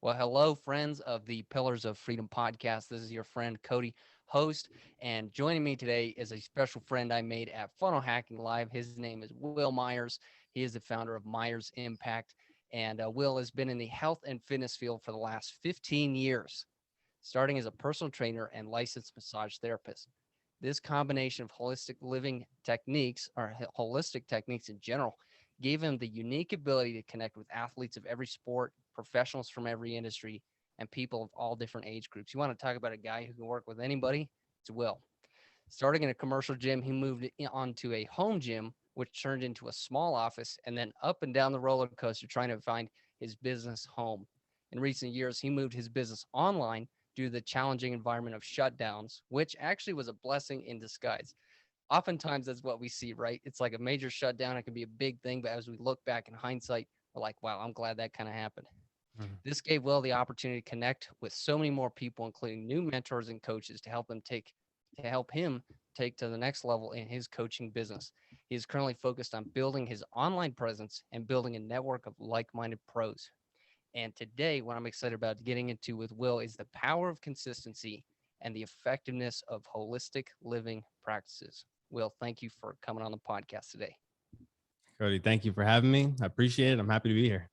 Well, hello, friends of the Pillars of Freedom podcast. This is your friend Cody, host, and joining me today is a special friend I made at Funnel Hacking Live. His name is Will Myers. He is the founder of Myers Impact, and Will has been in the health and fitness field for the last 15 years, starting as a personal trainer and licensed massage therapist. This combination of holistic living techniques, or holistic techniques in general, gave him the unique ability to connect with athletes of every sport, professionals from every industry, and people of all different age groups. You want to talk about a guy who can work with anybody? It's Will. Starting in a commercial gym, he moved on to a home gym, which turned into a small office, and then up and down the roller coaster trying to find his business home. In recent years, he moved his business online due to the challenging environment of shutdowns, which actually was a blessing in disguise. Oftentimes, that's what we see, right? It's like a major shutdown. It can be a big thing, but as we look back in hindsight, we're like, wow, I'm glad that kind of happened. Mhm. This gave Will the opportunity to connect with so many more people, including new mentors and coaches to help him take to the next level in his coaching business. He is currently focused on building his online presence and building a network of like-minded pros. And today, what I'm excited about getting into with Will is the power of consistency and the effectiveness of holistic living practices. Will, thank you for coming on the podcast today. Cody, thank you for having me. I appreciate it. I'm happy to be here.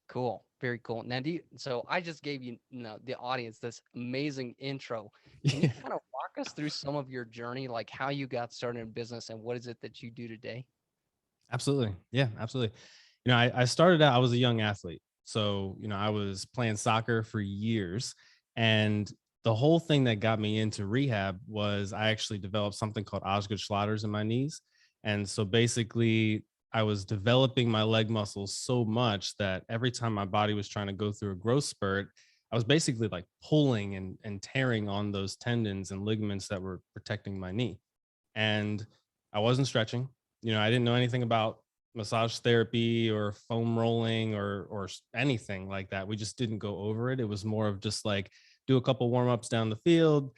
Cool. Very cool. Now, so I just gave the audience this amazing intro. Can you Yeah, kind of walk us through some of your journey, like how you got started in business and what is it that you do today? absolutely. Yeah, absolutely. I started out, I was a young athlete. So, I was playing soccer for years. And the whole thing that got me into rehab was I actually developed something called Osgood Schlatter's in my knees. And so basically, I was developing my leg muscles so much that every time my body was trying to go through a growth spurt, I was basically like pulling and tearing on those tendons and ligaments that were protecting my knee. And I wasn't stretching. I didn't know anything about massage therapy or foam rolling or anything like that. We just didn't go over it. It was more of just like do a couple warm ups down the field,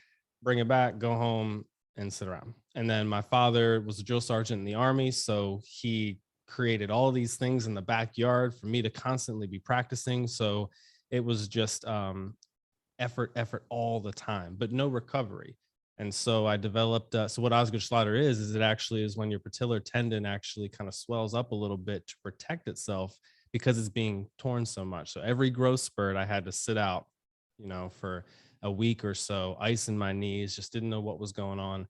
bring it back, go home, and sit around. And then my father was a drill sergeant in the army, so he created all these things in the backyard for me to constantly be practicing. So it was just effort all the time, but no recovery. And so I developed. So what Osgood Schlatter is it actually is when your patellar tendon actually kind of swells up a little bit to protect itself because it's being torn so much. So every growth spurt, I had to sit out, for a week or so, ice in my knees, just didn't know what was going on.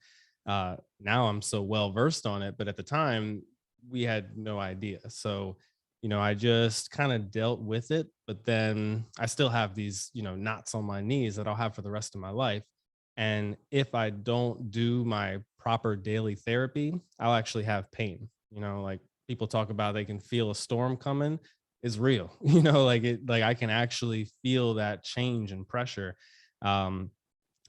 Now I'm so well versed on it, but at the time we had no idea. So I just kind of dealt with it, but then I still have these, knots on my knees that I'll have for the rest of my life. And if I don't do my proper daily therapy, I'll actually have pain. Like people talk about they can feel a storm coming is real. Like I can actually feel that change and pressure. Um,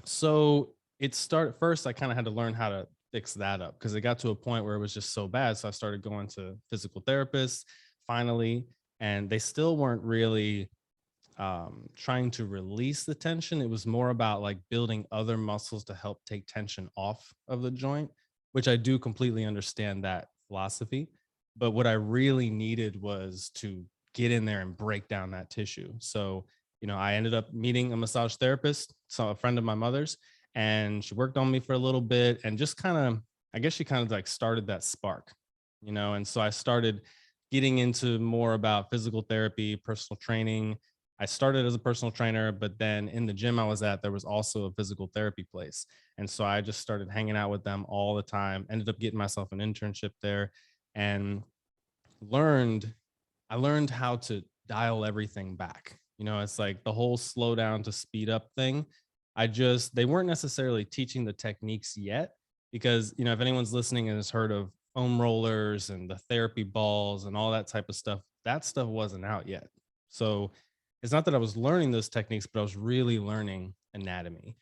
so it started first, I kind of had to learn how to fix that up because it got to a point where it was just so bad. So I started going to physical therapists finally, and they still weren't really trying to release the tension. It was more about like building other muscles to help take tension off of the joint, which I do completely understand that philosophy. But what I really needed was to get in there and break down that tissue. So, I ended up meeting a massage therapist, so a friend of my mother's, and she worked on me for a little bit and just kind of, I guess she kind of like started that spark, and so I started getting into more about physical therapy, personal training. I started as a personal trainer, but then in the gym I was at, there was also a physical therapy place. And so I just started hanging out with them all the time, ended up getting myself an internship there and learned, I learned how to dial everything back. It's like the whole slow down to speed up thing. They weren't necessarily teaching the techniques yet because, if anyone's listening and has heard of foam rollers and the therapy balls and all that type of stuff, that stuff wasn't out yet. So it's not that I was learning those techniques, but I was really learning anatomy.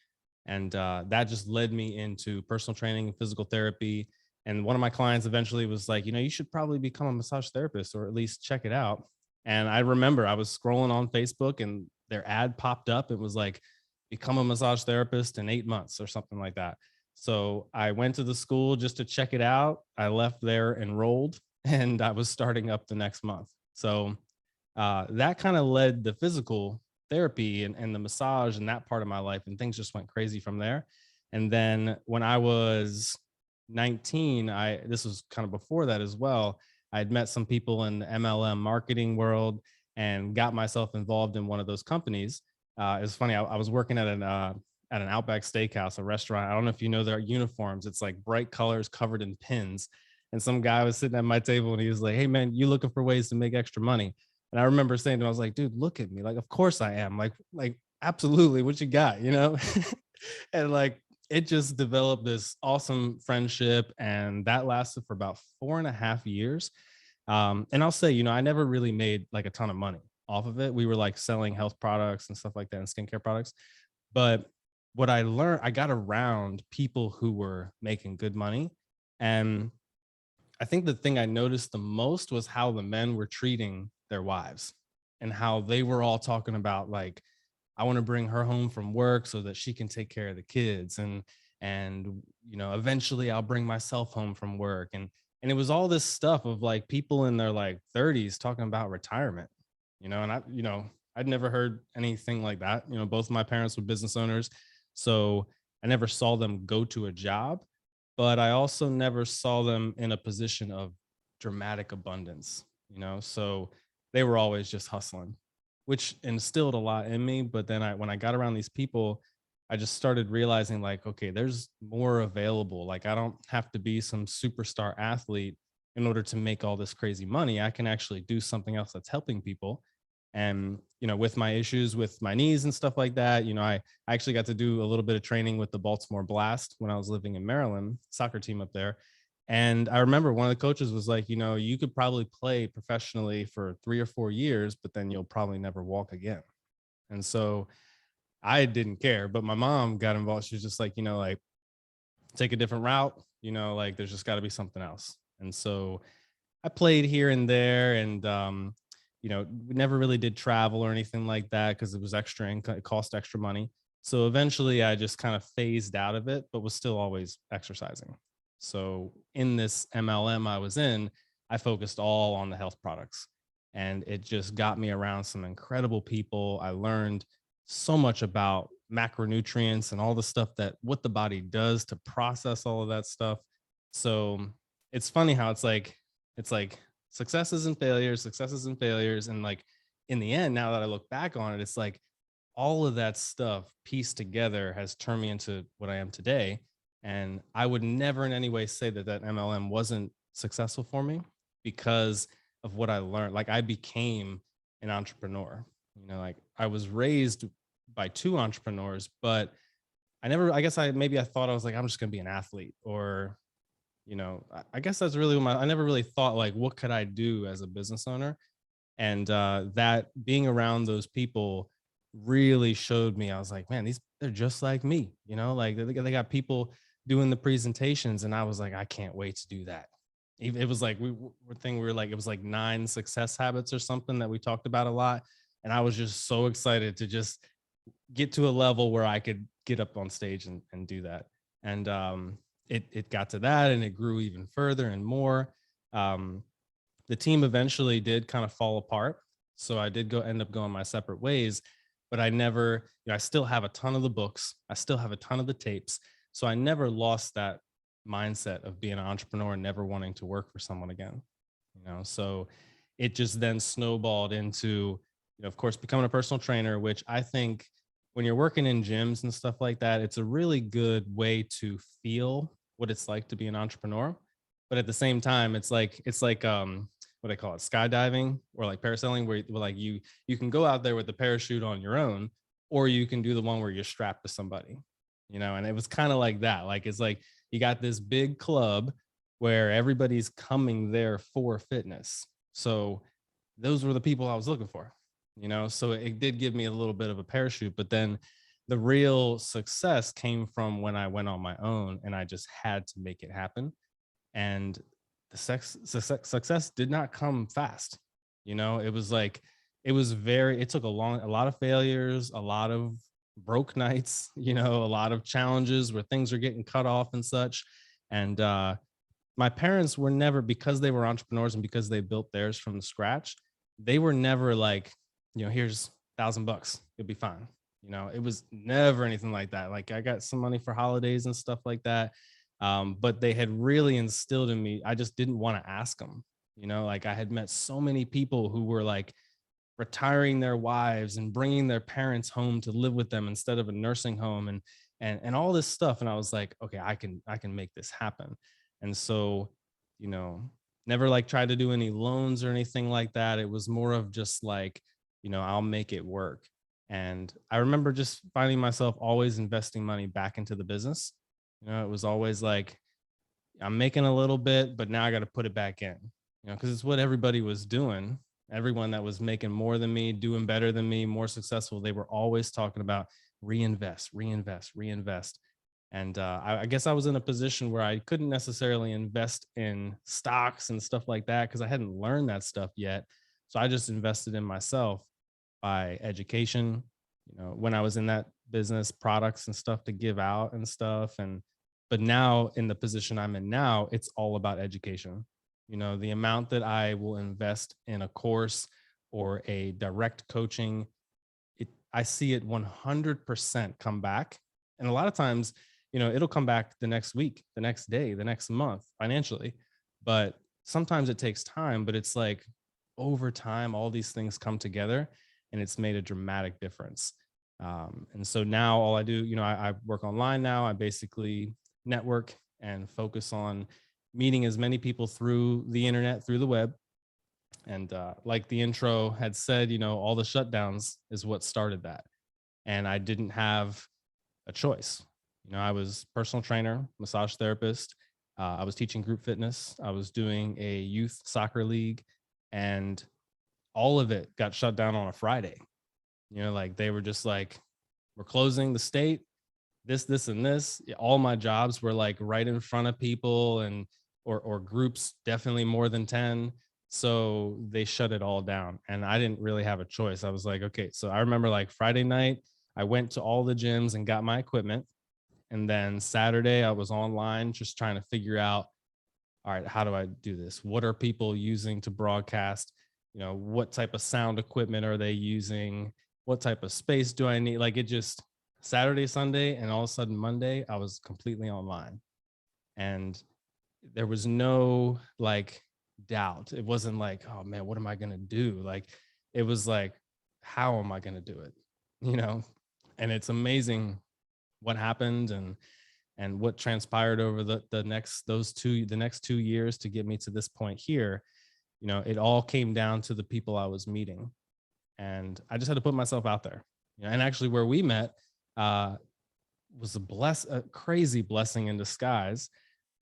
And that just led me into personal training and physical therapy. And one of my clients eventually was like, you should probably become a massage therapist or at least check it out. And I remember I was scrolling on Facebook and their ad popped up. It was like, become a massage therapist in 8 months or something like that. So I went to the school just to check it out. I left there enrolled and I was starting up the next month. So that kind of led the physical therapy and the massage and that part of my life, and things just went crazy from there. And then when I was 19, this was kind of before that as well. I had met some people in the MLM marketing world and got myself involved in one of those companies. It was funny. I was working at an Outback Steakhouse, a restaurant. I don't know if you know their uniforms. It's like bright colors covered in pins. And some guy was sitting at my table and he was like, "Hey man, you looking for ways to make extra money?" And I remember saying to him, I was like, "Dude, look at me. Like, of course I am. Like absolutely. What you got, you know?" And like it just developed this awesome friendship. And that lasted for about 4.5 years. And I'll say, I never really made like a ton of money off of it. We were like selling health products and stuff like that and skincare products. But what I learned, I got around people who were making good money. And I think the thing I noticed the most was how the men were treating their wives and how they were all talking about like, I want to bring her home from work so that she can take care of the kids. And eventually I'll bring myself home from work. And it was all this stuff of like people in their like 30s talking about retirement, and I'd never heard anything like that. Both of my parents were business owners. So I never saw them go to a job, but I also never saw them in a position of dramatic abundance, so they were always just hustling, which instilled a lot in me. But then when I got around these people, I just started realizing like, okay, there's more available. Like I don't have to be some superstar athlete in order to make all this crazy money. I can actually do something else that's helping people. And, with my issues with my knees and stuff like that, I actually got to do a little bit of training with the Baltimore Blast when I was living in Maryland, soccer team up there. And I remember one of the coaches was like, you could probably play professionally for 3 or 4 years, but then you'll probably never walk again. And so I didn't care, but my mom got involved. She was just like, like take a different route, like there's just got to be something else. And so I played here and there, and we never really did travel or anything like that because it was extra income, it cost extra money. So eventually I just kind of phased out of it, but was still always exercising. So in this MLM I was in, I focused all on the health products, and it just got me around some incredible people. I learned so much about macronutrients and all the stuff that what the body does to process all of that stuff. So it's funny how it's like successes and failures. And like in the end, now that I look back on it, it's like all of that stuff pieced together has turned me into what I am today. And I would never in any way say that MLM wasn't successful for me because of what I learned. Like I became an entrepreneur. Like I was raised by two entrepreneurs, but I guess maybe I thought I was like, I'm just going to be an athlete, or, I guess that's really I never really thought like, what could I do as a business owner? And that being around those people really showed me, I was like, man, they're just like me, like they got people doing the presentations. And I was like, I can't wait to do that. It was like, we were like, it was like 9 success habits or something that we talked about a lot. And I was just so excited to just get to a level where I could get up on stage and do that. And it got to that, and it grew even further and more. Um, the team eventually did kind of fall apart. So I did end up going my separate ways, but I never, I still have a ton of the books. I still have a ton of the tapes. So I never lost that mindset of being an entrepreneur and never wanting to work for someone again. So it just then snowballed into, of course, becoming a personal trainer, which I think when you're working in gyms and stuff like that, it's a really good way to feel what it's like to be an entrepreneur. But at the same time, it's like what I call it, skydiving or like parasailing, where like you can go out there with the parachute on your own, or you can do the one where you're strapped to somebody, and it was kind of like that. Like, it's like you got this big club where everybody's coming there for fitness. So those were the people I was looking for, so it did give me a little bit of a parachute. But then the real success came from when I went on my own and I just had to make it happen. And the success did not come fast. It was like, it took a lot of failures, a lot of broke nights, a lot of challenges where things are getting cut off and such. And my parents were never, because they were entrepreneurs and because they built theirs from scratch, they were never like, here's $1,000, you'll be fine. You know, it was never anything like that. Like I got some money for holidays and stuff like that. But they had really instilled in me. I just didn't want to ask them, you know, like I had met so many people who were like retiring their wives and bringing their parents home to live with them instead of a nursing home, and all this stuff. And I was like, okay, I can make this happen. And so, you know, never like tried to do any loans or anything like that. It was more of just like, you know, I'll make it work. And I remember just finding myself always investing money back into the business. You know, it was always like, I'm making a little bit, but now I got to put it back in, you know, because it's what everybody was doing. Everyone that was making more than me, doing better than me, more successful, they were always talking about reinvest, reinvest, reinvest. And I guess I was in a position where I couldn't necessarily invest in stocks and stuff like that because I hadn't learned that stuff yet. So I just invested in myself by education, you know, when I was in that business, products and stuff to give out and stuff. And but now in the position I'm in now, it's all about education. You know, the amount that I will invest in a course or a direct coaching, I see it 100% come back. And a lot of times, you know, it'll come back the next week, the next day, the next month financially. But sometimes it takes time, but it's like over time, all these things come together and it's made a dramatic difference. And so now all I do, you know, I work online now. I basically network and focus on meeting as many people through the internet, through the web. And like the intro had said, you know, all the shutdowns is what started that. And I didn't have a choice. You know, I was personal trainer, massage therapist. I was teaching group fitness. I was doing a youth soccer league, and all of it got shut down on a Friday. You know, like they were just like, we're closing the state, this, and this. All my jobs were like right in front of people and or groups, definitely more than 10. So they shut it all down. And I didn't really have a choice. I was like, okay. So I remember like Friday night, I went to all the gyms and got my equipment. And then Saturday, I was online just trying to figure out, all right, how do I do this? What are people using to broadcast? You know, what type of sound equipment are they using? What type of space do I need? Like it just Saturday, Sunday, and all of a sudden Monday, I was completely online. And there was no like doubt. It wasn't like, oh man, what am I going to do? Like it was like, how am I going to do it? You know? And it's amazing what happened and what transpired over the next 2 years to get me to this point here. You know, it all came down to the people I was meeting, and I just had to put myself out there. You know, and actually where we met uh was a crazy blessing in disguise.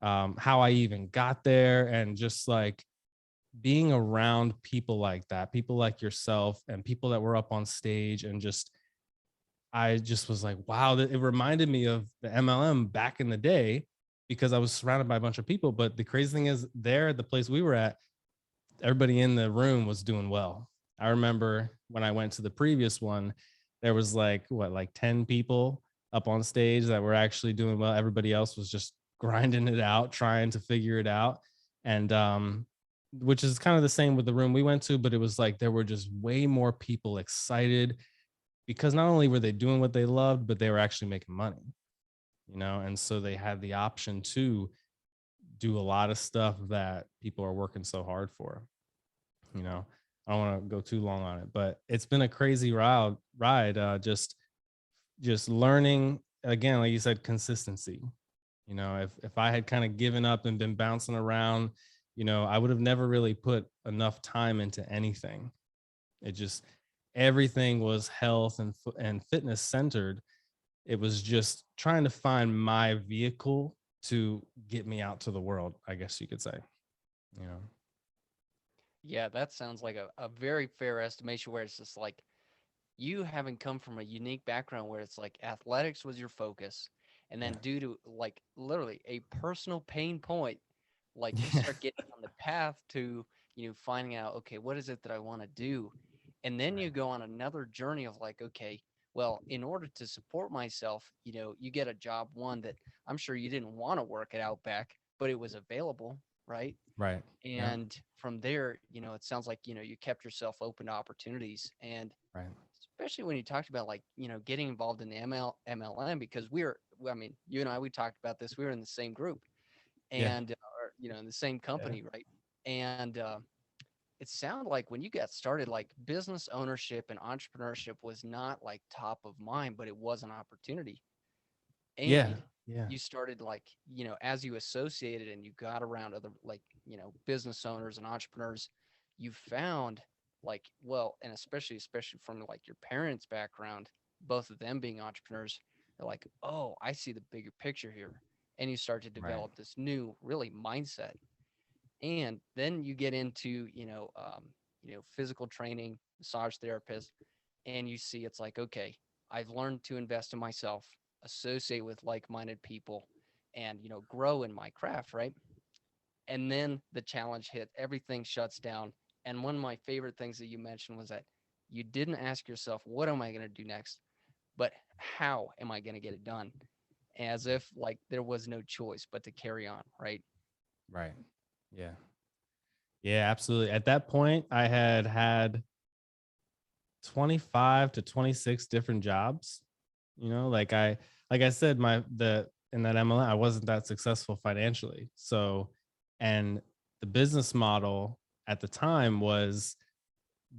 How I even got there, and just like being around people like that, people like yourself and people that were up on stage, and just I just was like, wow, it reminded me of the MLM back in the day because I was surrounded by a bunch of people. But the crazy thing is, there, the place we were at, everybody in the room was doing well. I remember when I went to the previous one, there was like, what, like 10 people up on stage that were actually doing well. Everybody else was just grinding it out, trying to figure it out. And, which is kind of the same with the room we went to, but it was like there were just way more people excited because not only were they doing what they loved, but they were actually making money, you know? And so they had the option to do a lot of stuff that people are working so hard for, you know? I don't want to go too long on it, but it's been a crazy ride. Just learning again, like you said, consistency. You know, if I had kind of given up and been bouncing around, you know, I would have never really put enough time into anything. It just everything was health and fitness centered. It was just trying to find my vehicle to get me out to the world, I guess you could say. You know. Yeah, that sounds like a very fair estimation where it's just like you having come from a unique background where it's like athletics was your focus. And Yeah. then due to like literally a personal pain point, like you Yeah. start getting on the path to, finding out, okay, what is it that I want to do? And then you Right. go on another journey of like, okay, well, in order to support myself, you get a job one that I'm sure you didn't want to work at Outback, but it was available, right? Right. Yeah. And from there, it sounds like, you kept yourself open to opportunities. And Right. especially when you talked about like, getting involved in the MLM, because I mean, you and I, we talked about this. We were in the same group Yeah. and, or, in the same Yeah. company, right? And it sounded like when you got started, like business ownership and entrepreneurship was not like top of mind, but it was an opportunity. Yeah. And Yeah. you started like, as you associated and you got around other like, business owners and entrepreneurs, you found like, well, and especially from like your parents' background, both of them being entrepreneurs, they're like, oh, I see the bigger picture here. And you start to Right. develop this new really mindset. And then you get into, physical training, massage therapist, and you see it's like, okay, I've learned to invest in myself, associate with like-minded people, and grow in my craft, right? And then the challenge hit, everything shuts down. And one of my favorite things that you mentioned was that you didn't ask yourself, what am I going to do next? But how am I going to get it done? As if like there was no choice but to carry on, right? Right. Yeah. Yeah, absolutely. At that point, I had 25 to 26 different jobs. Like I said, my the in that MLM, I wasn't that successful financially. So, and the business model at the time was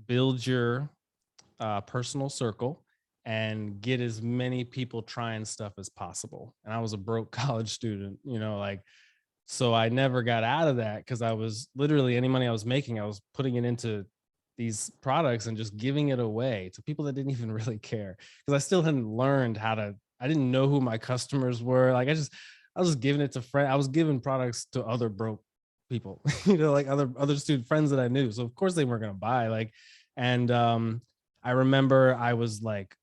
build your personal circle and get as many people trying stuff as possible. And I was a broke college student, like, so I never got out of that because I was literally any money I was making, I was putting it into these products and just giving it away to people that didn't even really care because I still hadn't learned how to, I didn't know who my customers were. Like I was just giving it to friends. I was giving products to other broke people, like other student friends that I knew. So of course they weren't going to buy and I remember I was like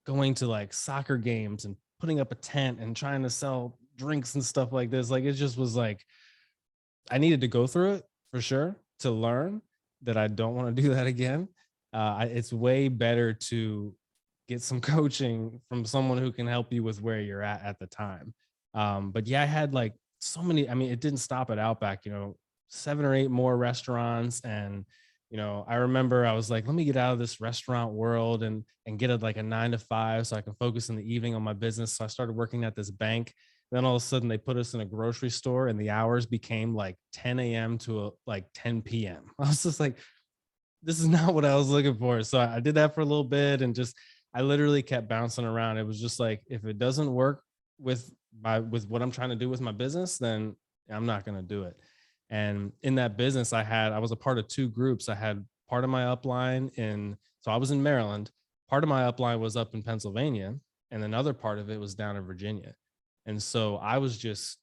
going to like soccer games and putting up a tent and trying to sell drinks and stuff like this. Like it just was like I needed to go through it for sure to learn that I don't want to do that again. It's way better to get some coaching from someone who can help you with where you're at the time. But yeah, I had like so many. I mean, it didn't stop at Outback. 7 or 8 more restaurants, and I remember I was like, let me get out of this restaurant world and get like a 9 to 5 so I can focus in the evening on my business. So I started working at this bank. Then all of a sudden they put us in a grocery store and the hours became like 10 a.m. to like 10 p.m. I was just like, this is not what I was looking for. So I did that for a little bit and just, I literally kept bouncing around. It was just like, if it doesn't work with what I'm trying to do with my business, then I'm not going to do it. And in that business I was a part of 2 groups. I had part of my upline so I was in Maryland. Part of my upline was up in Pennsylvania and another part of it was down in Virginia. And so I was just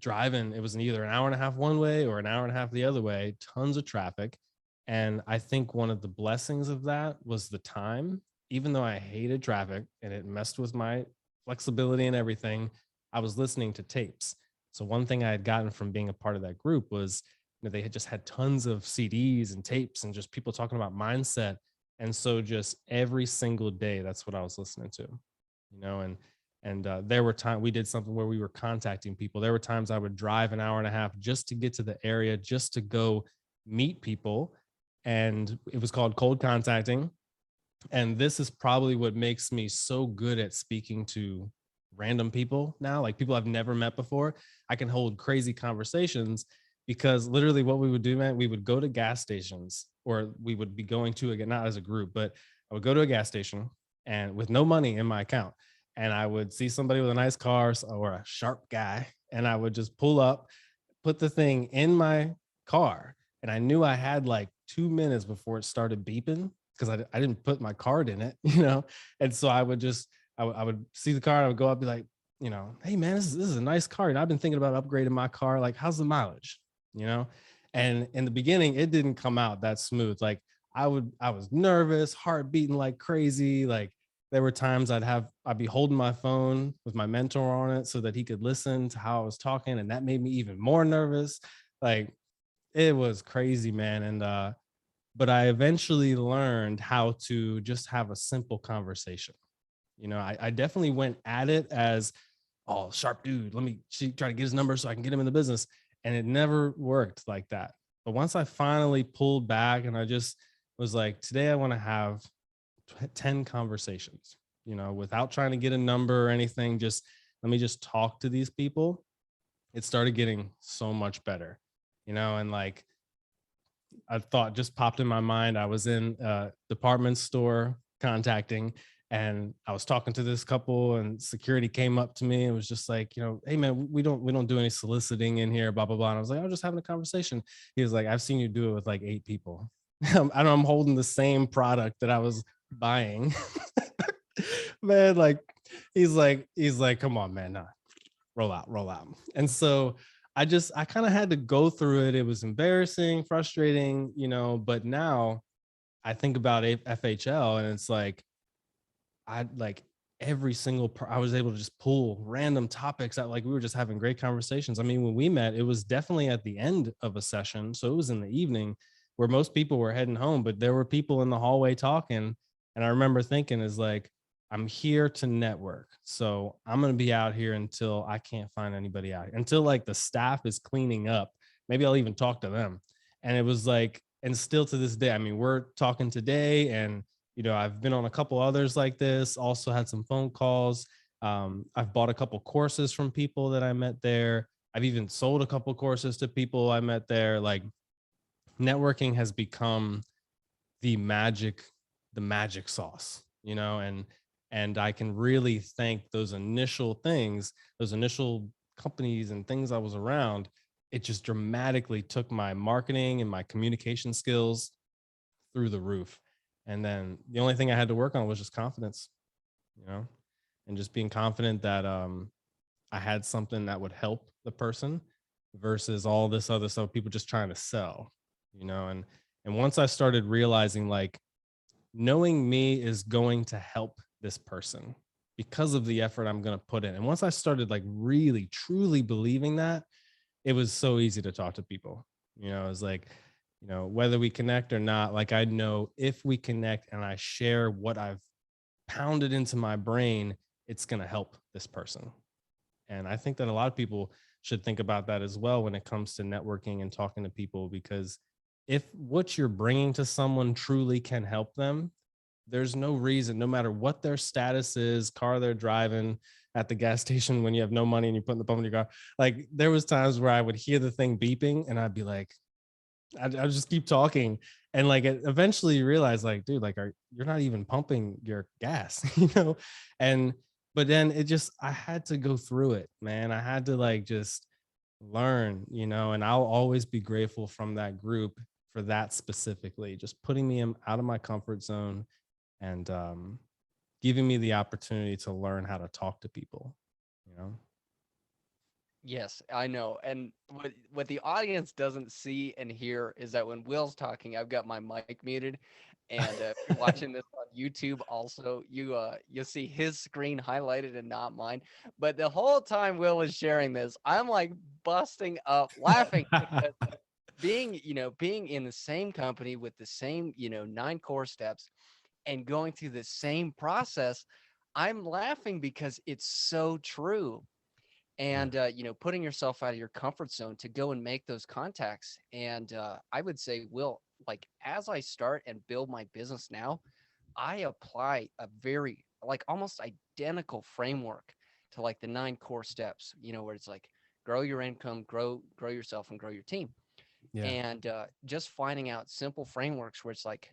driving. It was either an hour and a half one way or an hour and a half the other way, tons of traffic. And I think one of the blessings of that was the time, even though I hated traffic and it messed with my flexibility and everything, I was listening to tapes. So one thing I had gotten from being a part of that group was, they had just had tons of CDs and tapes and just people talking about mindset. And so just every single day, that's what I was listening to, and there were times we did something where we were contacting people. There were times I would drive an hour and a half just to get to the area, just to go meet people. And it was called cold contacting. And this is probably what makes me so good at speaking to random people now, like people I've never met before. I can hold crazy conversations because literally what we would do, man, we would go to gas stations, or we would be going to, again, not as a group, but I would go to a gas station and with no money in my account. And I would see somebody with a nice car or a sharp guy, and I would just pull up, put the thing in my car. And I knew I had like 2 minutes before it started beeping because I didn't put my card in it, And so I would just, I would see the car, I would go up, be like, hey man, this is a nice car. And I've been thinking about upgrading my car. Like, how's the mileage? You know? And in the beginning, it didn't come out that smooth. Like I was nervous, heart beating like crazy. Like there were times I'd be holding my phone with my mentor on it so that he could listen to how I was talking. And that made me even more nervous. Like it was crazy, man. And but I eventually learned how to just have a simple conversation. I definitely went at it as, oh, sharp dude, let me try to get his number so I can get him in the business. And it never worked like that. But once I finally pulled back and I just was like, today I want to have 10 conversations, without trying to get a number or anything. Just let me just talk to these people. It started getting so much better, and like a thought just popped in my mind. I was in a department store contacting, and I was talking to this couple, and security came up to me and was just like, hey man, we don't do any soliciting in here, blah blah blah. And I was like, I was just having a conversation. He was like, I've seen you do it with like 8 people. I know I'm holding the same product that I was buying. Man, like he's like, come on, man, nah, roll out, roll out. And so I kind of had to go through it. It was embarrassing, frustrating, but now I think about FHL, and it's like, I like every single, I was able to just pull random topics out. Like we were just having great conversations. I mean, when we met, it was definitely at the end of a session. So it was in the evening where most people were heading home, but there were people in the hallway talking. And I remember thinking is like, I'm here to network. So I'm going to be out here until I can't find anybody out here, until like the staff is cleaning up. Maybe I'll even talk to them. And it was like, and still to this day, I mean, we're talking today, and I've been on a couple others like this, also had some phone calls. I've bought a couple courses from people that I met there. I've even sold a couple courses to people I met there. Like networking has become the magic, the magic sauce, and I can really thank those initial things, those initial companies and things I was around. It just dramatically took my marketing and my communication skills through the roof. And then the only thing I had to work on was just confidence, you know, and just being confident that I had something that would help the person versus all this other stuff, people just trying to sell, and once I started realizing like knowing me is going to help this person because of the effort I'm going to put in. And once I started like really truly believing that, it was so easy to talk to people. It was like, whether we connect or not, like I know if we connect and I share what I've pounded into my brain, it's going to help this person. And I think that a lot of people should think about that as well when it comes to networking and talking to people, because if what you're bringing to someone truly can help them, there's no reason, no matter what their status is, car they're driving, at the gas station when you have no money and you put in the pump in your car. Like there was times where I would hear the thing beeping and I'd be like, I'd just keep talking. And like eventually you realize like, dude, like you're not even pumping your gas, And, but then I had to go through it, man. I had to like just learn, and I'll always be grateful from that group for that specifically, just putting me out of my comfort zone and giving me the opportunity to learn how to talk to people, you know? Yes, I know. And what the audience doesn't see and hear is that when Will's talking, I've got my mic muted. And if you're watching this on YouTube, also you'll see his screen highlighted and not mine. But the whole time Will is sharing this, I'm like busting up laughing because being in the same company with the same 9 core steps and going through the same process, I'm laughing because it's so true. Yeah. And putting yourself out of your comfort zone to go and make those contacts. And I would say, Will, like as I start and build my business now, I apply a very like almost identical framework to like the 9 core steps, where it's like grow your income, grow yourself, and grow your team. Yeah. And just finding out simple frameworks where it's like,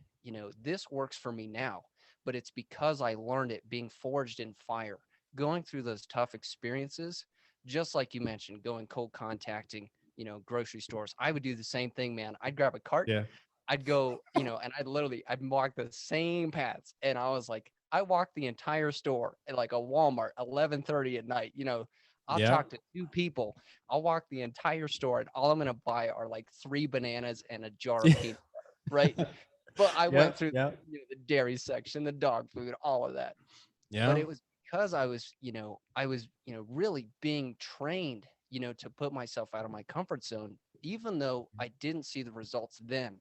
this works for me now, but it's because I learned it being forged in fire, going through those tough experiences, just like you mentioned, going cold contacting, grocery stores. I would do the same thing, man. I'd grab a cart, Yeah. I'd go, and I'd walk the same paths. And I was like, I walked the entire store at like a Walmart, 11:30 at night. I'll Yeah. talk to 2 people. I'll walk the entire store, and all I'm gonna buy are like 3 bananas and a jar of peanut butter, right? But I went Yep. through Yep. the dairy section, the dog food, all of that. But Yeah. it was because I was really being trained, to put myself out of my comfort zone, even though I didn't see the results then.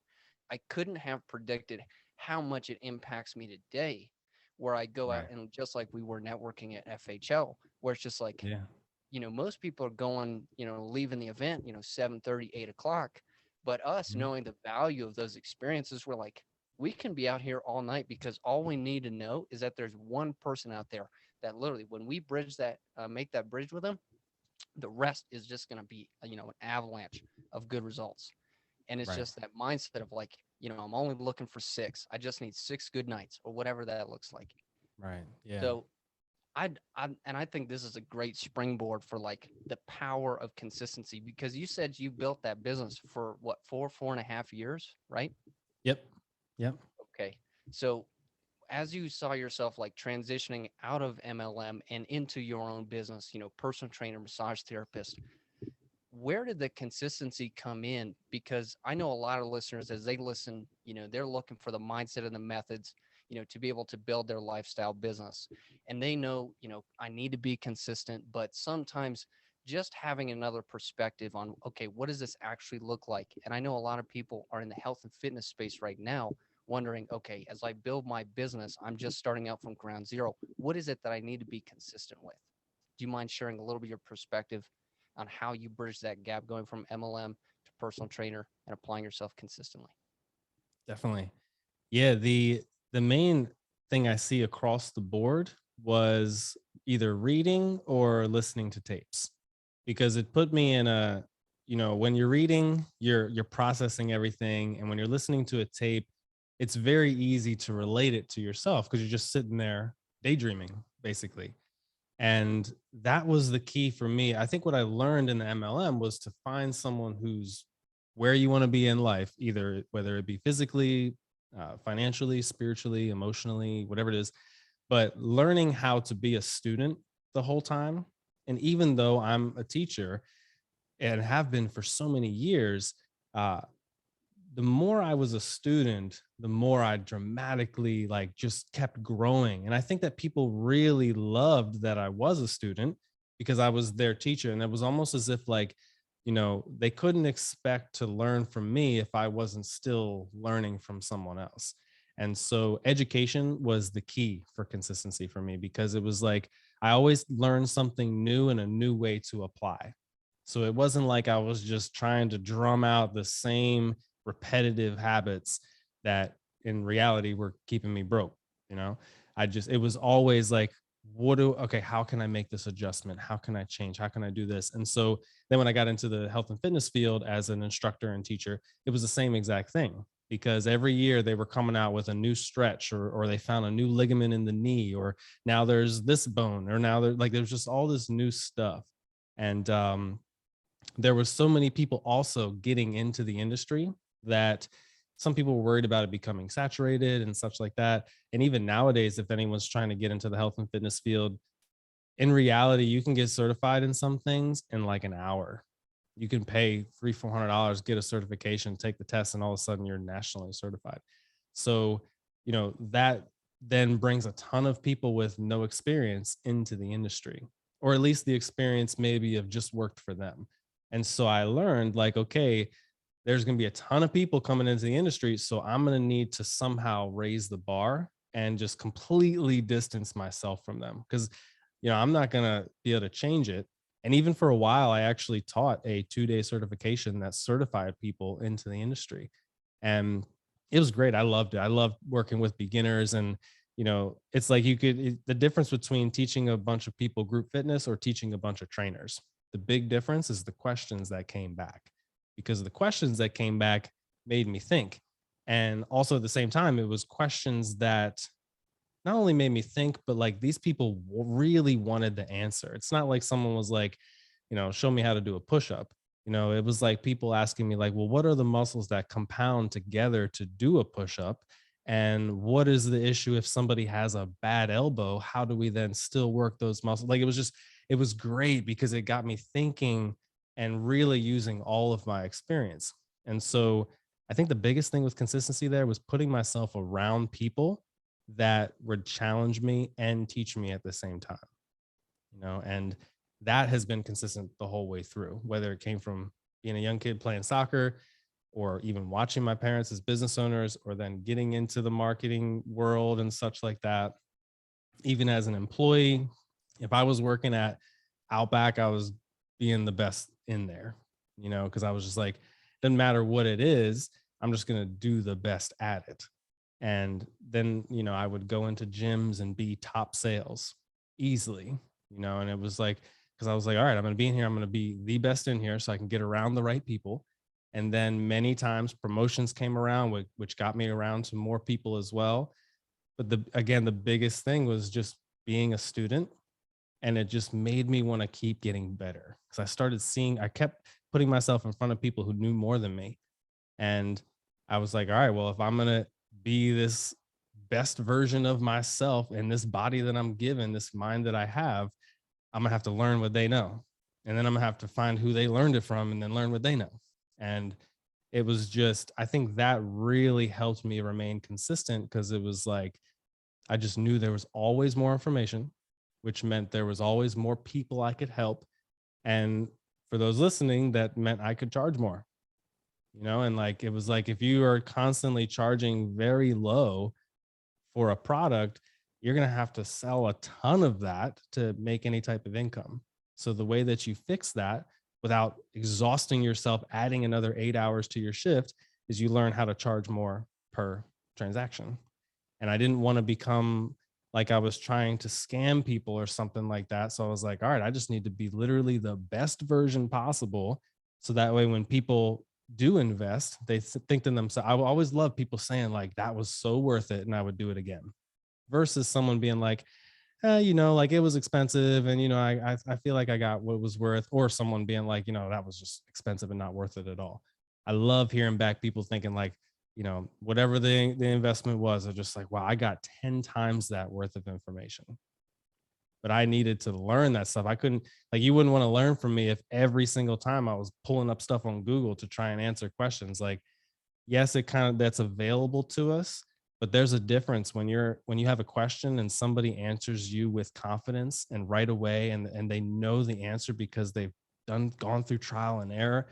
I couldn't have predicted how much it impacts me today, where I go out Right. and just like we were networking at FHL, where it's just like, Yeah. most people are going, leaving the event, 7:30, 8 o'clock. But us Mhm. knowing the value of those experiences, we're like, we can be out here all night because all we need to know is that there's one person out there that literally, when we bridge that, make that bridge with them, the rest is just going to be, an avalanche of good results. And it's Right. just that mindset of like, I'm only looking for six. I just need six good nights or whatever that looks like. Right. Yeah. So I think this is a great springboard for like the power of consistency, because you said you built that business for what, 4.5 years, right? Yep. Yep. Okay. So as you saw yourself like transitioning out of MLM and into your own business, personal trainer, massage therapist, where did the consistency come in? Because I know a lot of listeners, as they listen, they're looking for the mindset and the methods, to be able to build their lifestyle business. And they know, I need to be consistent, but sometimes just having another perspective on, okay, what does this actually look like? And I know a lot of people are in the health and fitness space right now wondering, okay, as I build my business, I'm just starting out from ground zero. What is it that I need to be consistent with? Do you mind sharing a little bit of your perspective on how you bridge that gap going from MLM to personal trainer and applying yourself consistently? Definitely. Yeah, the main thing I see across the board was either reading or listening to tapes, because it put me in a, when you're reading, you're processing everything, and when you're listening to a tape, it's very easy to relate it to yourself because you're just sitting there daydreaming basically. And that was the key for me. I think what I learned in the MLM was to find someone who's where you want to be in life, either whether it be physically, financially, spiritually, emotionally, whatever it is, but learning how to be a student the whole time. And even though I'm a teacher and have been for so many years, uh, the more I was a student, the more I dramatically like just kept growing. And I think that people really loved that I was a student because I was their teacher. And it was almost as if like, they couldn't expect to learn from me if I wasn't still learning from someone else. And so education was the key for consistency for me, because it was like I always learned something new and a new way to apply. So it wasn't like I was just trying to drum out the same repetitive habits that in reality were keeping me broke. You know, it was always like, okay, how can I make this adjustment? How can I change? How can I do this? And so then when I got into the health and fitness field as an instructor and teacher, it was the same exact thing, because every year they were coming out with a new stretch, or they found a new ligament in the knee, or now there's this bone, or now there's just all this new stuff. And there was so many people also getting into the industry that some people were worried about it becoming saturated and such like that. And even nowadays, if anyone's trying to get into the health and fitness field, in reality, you can get certified in some things in like an hour. You can pay $300-400, get a certification, take the test, and all of a sudden you're nationally certified. So, that then brings a ton of people with no experience into the industry, or at least the experience maybe of just worked for them. And so I learned like, okay, there's going to be a ton of people coming into the industry. So I'm going to need to somehow raise the bar and just completely distance myself from them, because, I'm not going to be able to change it. And even for a while, I actually taught a 2-day certification that certified people into the industry. And it was great. I loved it. I loved working with beginners. And, it's like the difference between teaching a bunch of people group fitness or teaching a bunch of trainers. The big difference is the questions that came back, because the questions that came back made me think. And also at the same time, it was questions that not only made me think, but like these people really wanted the answer. It's not like someone was like, show me how to do a push up. It was like people asking me, like, well, what are the muscles that compound together to do a push up? And what is the issue if somebody has a bad elbow? How do we then still work those muscles? Like, it was great because it got me thinking and really using all of my experience. And so I think the biggest thing with consistency there was putting myself around people that would challenge me and teach me at the same time, and that has been consistent the whole way through, whether it came from being a young kid playing soccer, or even watching my parents as business owners, or then getting into the marketing world and such like that. Even as an employee, if I was working at Outback, I was being the best in there, because I was just like, doesn't matter what it is, I'm just going to do the best at it. And then, I would go into gyms and be top sales easily, and it was like, because I was like, all right, I'm going to be in here. I'm going to be the best in here so I can get around the right people. And then many times promotions came around, which got me around to more people as well. But again, the biggest thing was just being a student. And it just made me want to keep getting better because I kept putting myself in front of people who knew more than me. And I was like, all right, well, if I'm going to be this best version of myself in this body that I'm given, this mind that I have, I'm going to have to learn what they know. And then I'm going to have to find who they learned it from and then learn what they know. And it was just, I think that really helped me remain consistent because it was like, I just knew there was always more information, which meant there was always more people I could help. And for those listening, that meant I could charge more, and like it was like if you are constantly charging very low for a product, you're going to have to sell a ton of that to make any type of income. So the way that you fix that without exhausting yourself, adding another 8 hours to your shift, is you learn how to charge more per transaction. And I didn't want to become like I was trying to scam people or something like that. So I was like, all right, I just need to be literally the best version possible. So that way, when people do invest, they think to themselves, I will always love people saying, like, that was so worth it and I would do it again, versus someone being like, like it was expensive and, I feel like I got what it was worth, or someone being like, that was just expensive and not worth it at all. I love hearing back people thinking like, whatever the investment was, they're just like, wow, I got 10 times that worth of information. But I needed to learn that stuff. I couldn't, like, you wouldn't want to learn from me if every single time I was pulling up stuff on Google to try and answer questions. Like, yes, that's available to us, but there's a difference when you have a question and somebody answers you with confidence and right away, and they know the answer because they've gone through trial and error.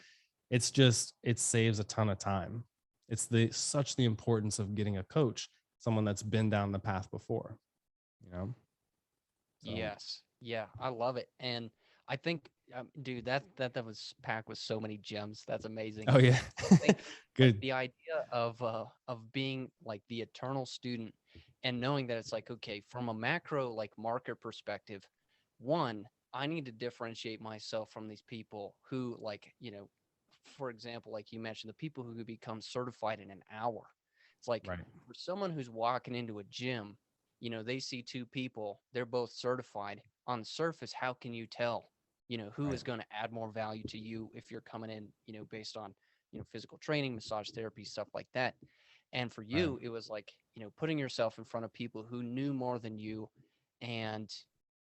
It saves a ton of time. It's such the importance of getting a coach, someone that's been down the path before, you know? So, Yes. Yeah, I love it. And I think, dude, that was packed with so many gems. That's amazing. oh yeah. I think like Good. the idea of being like the eternal student and knowing that it's like, okay, from a macro like market perspective, one, I need to differentiate myself from these people who like, for example, like you mentioned, the people who could become certified in an hour. It's like Right. for someone who's walking into a gym, they see two people, they're both certified. On the surface, how can you tell, who Right. is going to add more value to you if you're coming in, based on, physical training, massage therapy, stuff like that. And for Right. you, it was like, putting yourself in front of people who knew more than you, and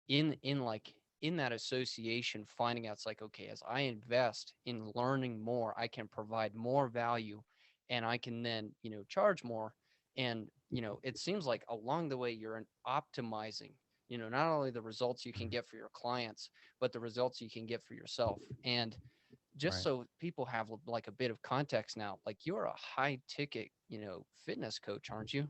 in that association, finding out it's like, okay, as I invest in learning more, I can provide more value and I can then, charge more. And, it seems like along the way, you're optimizing, not only the results you can get for your clients, but the results you can get for yourself. And just Right. so people have like a bit of context now, like you're a high ticket, fitness coach, aren't you?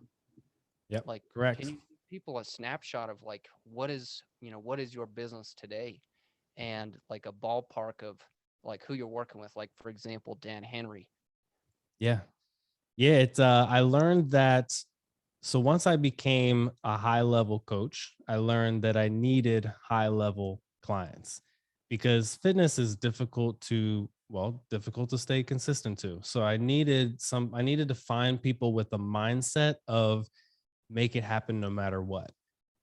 Yep. Like, can Correct. you give people a snapshot of like what is your business today, and like a ballpark of like who you're working with, like for example, Dan Henry. Yeah. Yeah. I learned that. So once I became a high level coach, I learned that I needed high level clients because fitness is difficult to stay consistent to. So I needed to find people with a mindset of make it happen no matter what.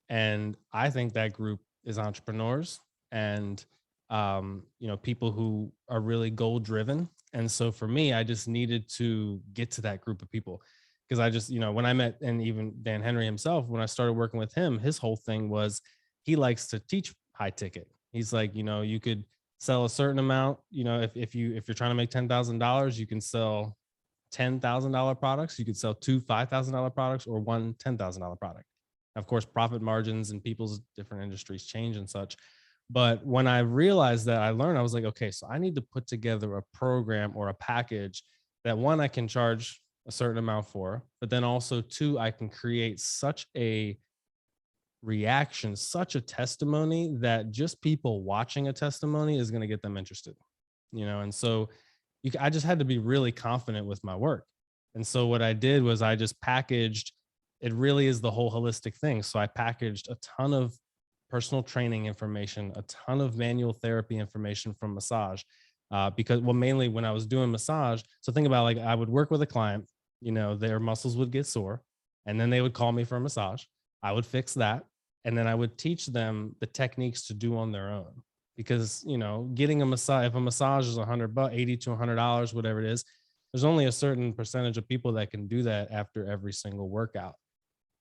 And I think that group is entrepreneurs and people who are really goal driven. And so for me, I just needed to get to that group of people because I just, when I met, and even Dan Henry himself, when I started working with him, his whole thing was he likes to teach high ticket. He's like, you could sell a certain amount, if you're trying to make $10,000, you can sell $10,000 products, you could sell two $5,000 products, or one $10,000 product. Of course, profit margins in people's different industries change and such. But when I realized that, I learned, I was like, okay, so I need to put together a program or a package that, one, I can charge a certain amount for, but then also two, I can create such a reaction, such a testimony that just people watching a testimony is going to get them interested, And so I just had to be really confident with my work. And so what I did was I just packaged, it really is the whole holistic thing. So I packaged a ton of personal training information, a ton of manual therapy information from massage. Because, well, mainly when I was doing massage. So think about, like, I would work with a client, their muscles would get sore, and then they would call me for a massage. I would fix that. And then I would teach them the techniques to do on their own. Because, getting a massage, if a massage is $100, $80 to $100, whatever it is, there's only a certain percentage of people that can do that after every single workout.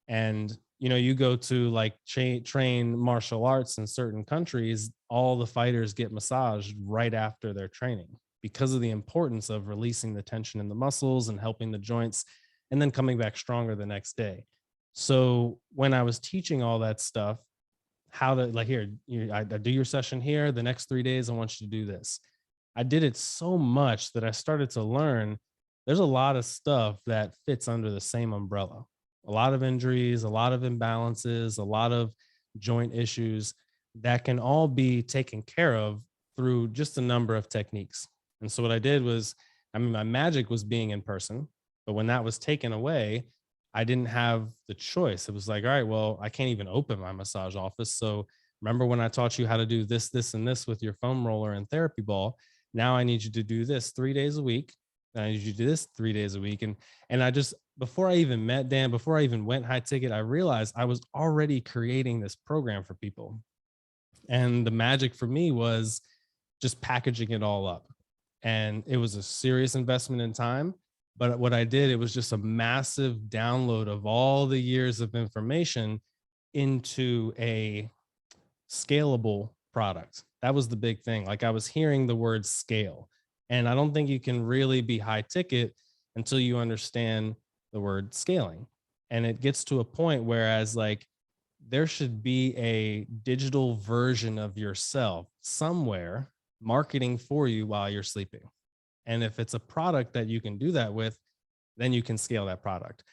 And you go to like train martial arts in certain countries, all the fighters get massaged right after their training because of the importance of releasing the tension in the muscles and helping the joints, and then coming back stronger the next day. So when I was teaching all that stuff, how to, like, here, I do your session here, the next 3 days I want you to do this, I did it so much that I started to learn there's a lot of stuff that fits under the same umbrella. A lot of injuries, a lot of imbalances, a lot of joint issues that can all be taken care of through just a number of techniques. And so what I did was, my magic was being in person, but when that was taken away, I didn't have the choice. It was like, all right, well, I can't even open my massage office. So remember when I taught you how to do this, this, and this with your foam roller and therapy ball? Now I need you to do this 3 days a week. And I need you to do this 3 days a week. And I just, before I even met Dan, before I even went high ticket, I realized I was already creating this program for people. And the magic for me was just packaging it all up. And it was a serious investment in time. But what I did, it was just a massive download of all the years of information into a scalable product. That was the big thing. Like, I was hearing the word scale, and I don't think you can really be high ticket until you understand the word scaling. And it gets to a point whereas, like, there should be a digital version of yourself somewhere marketing for you while you're sleeping. And if it's a product that you can do that with, then you can scale that product.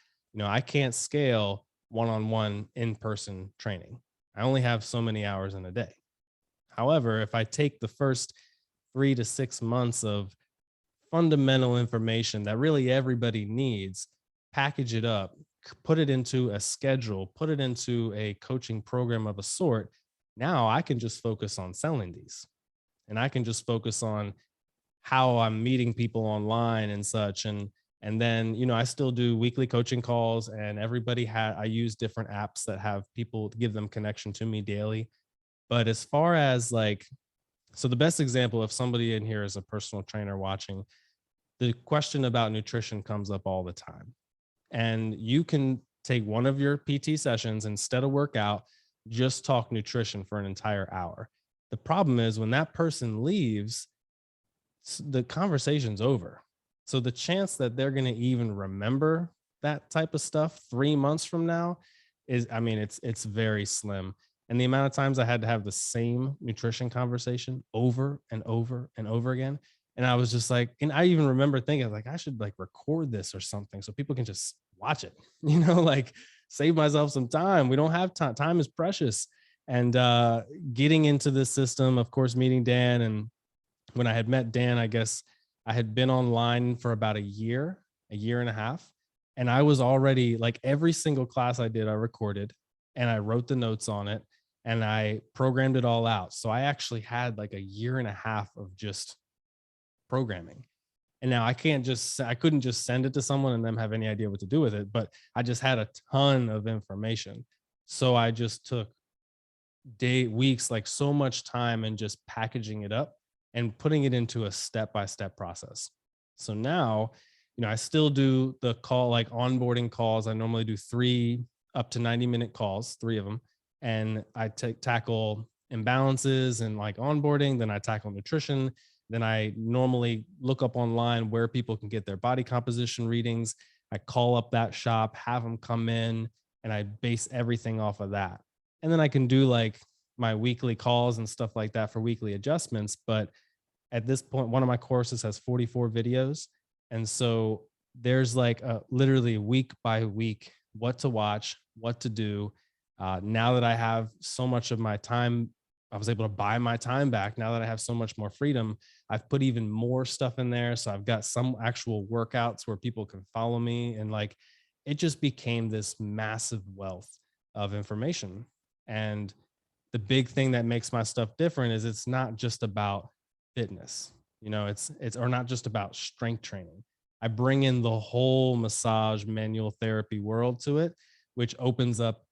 I can't scale one-on-one in-person training. I only have so many hours in a day. However, if I take the first 3 to 6 months of fundamental information that really everybody needs, package it up, put it into a schedule, put it into a coaching program of a sort, now I can just focus on selling these. And I can just focus on how I'm meeting people online and such. And then, I still do weekly coaching calls, and I use different apps that have people to give them connection to me daily. But as far as, like, so the best example, if somebody in here is a personal trainer watching, the question about nutrition comes up all the time. And you can take one of your PT sessions, instead of workout, just talk nutrition for an entire hour. The problem is when that person leaves, the conversation's over. So the chance that they're going to even remember that type of stuff 3 months from now is, it's very slim. And the amount of times I had to have the same nutrition conversation over and over and over again. And I was just like, and I even remember thinking, like, I should, like, record this or something so people can just watch it, like, save myself some time. We don't have time. Time is precious. And getting into this system, of course, meeting Dan. And when I had met Dan, I guess I had been online for about a year and a half. And I was already, like, every single class I did, I recorded and I wrote the notes on it and I programmed it all out. So I actually had like a year and a half of just programming. And now I couldn't just send it to someone and them have any idea what to do with it, but I just had a ton of information. So I just took weeks, like, so much time, and just packaging it up and putting it into a step-by-step process. So now, I still do the call, like, onboarding calls. I normally do 3 up to 90-minute calls, 3 of them. And I tackle imbalances and, like, onboarding. Then I tackle nutrition. Then I normally look up online where people can get their body composition readings. I call up that shop, have them come in, and I base everything off of that. And then I can do, like, my weekly calls and stuff like that for weekly adjustments. But at this point, one of my courses has 44 videos. And so there's, like, literally week by week, what to watch, what to do. Now that I have so much of my time I was able to buy my time back. Now that I have so much more freedom, I've put even more stuff in there. So I've got some actual workouts where people can follow me. And like, it just became this massive wealth of information. And the big thing that makes my stuff different is it's not just about fitness. It's or not just about strength training. I bring in the whole massage manual therapy world to it, which opens up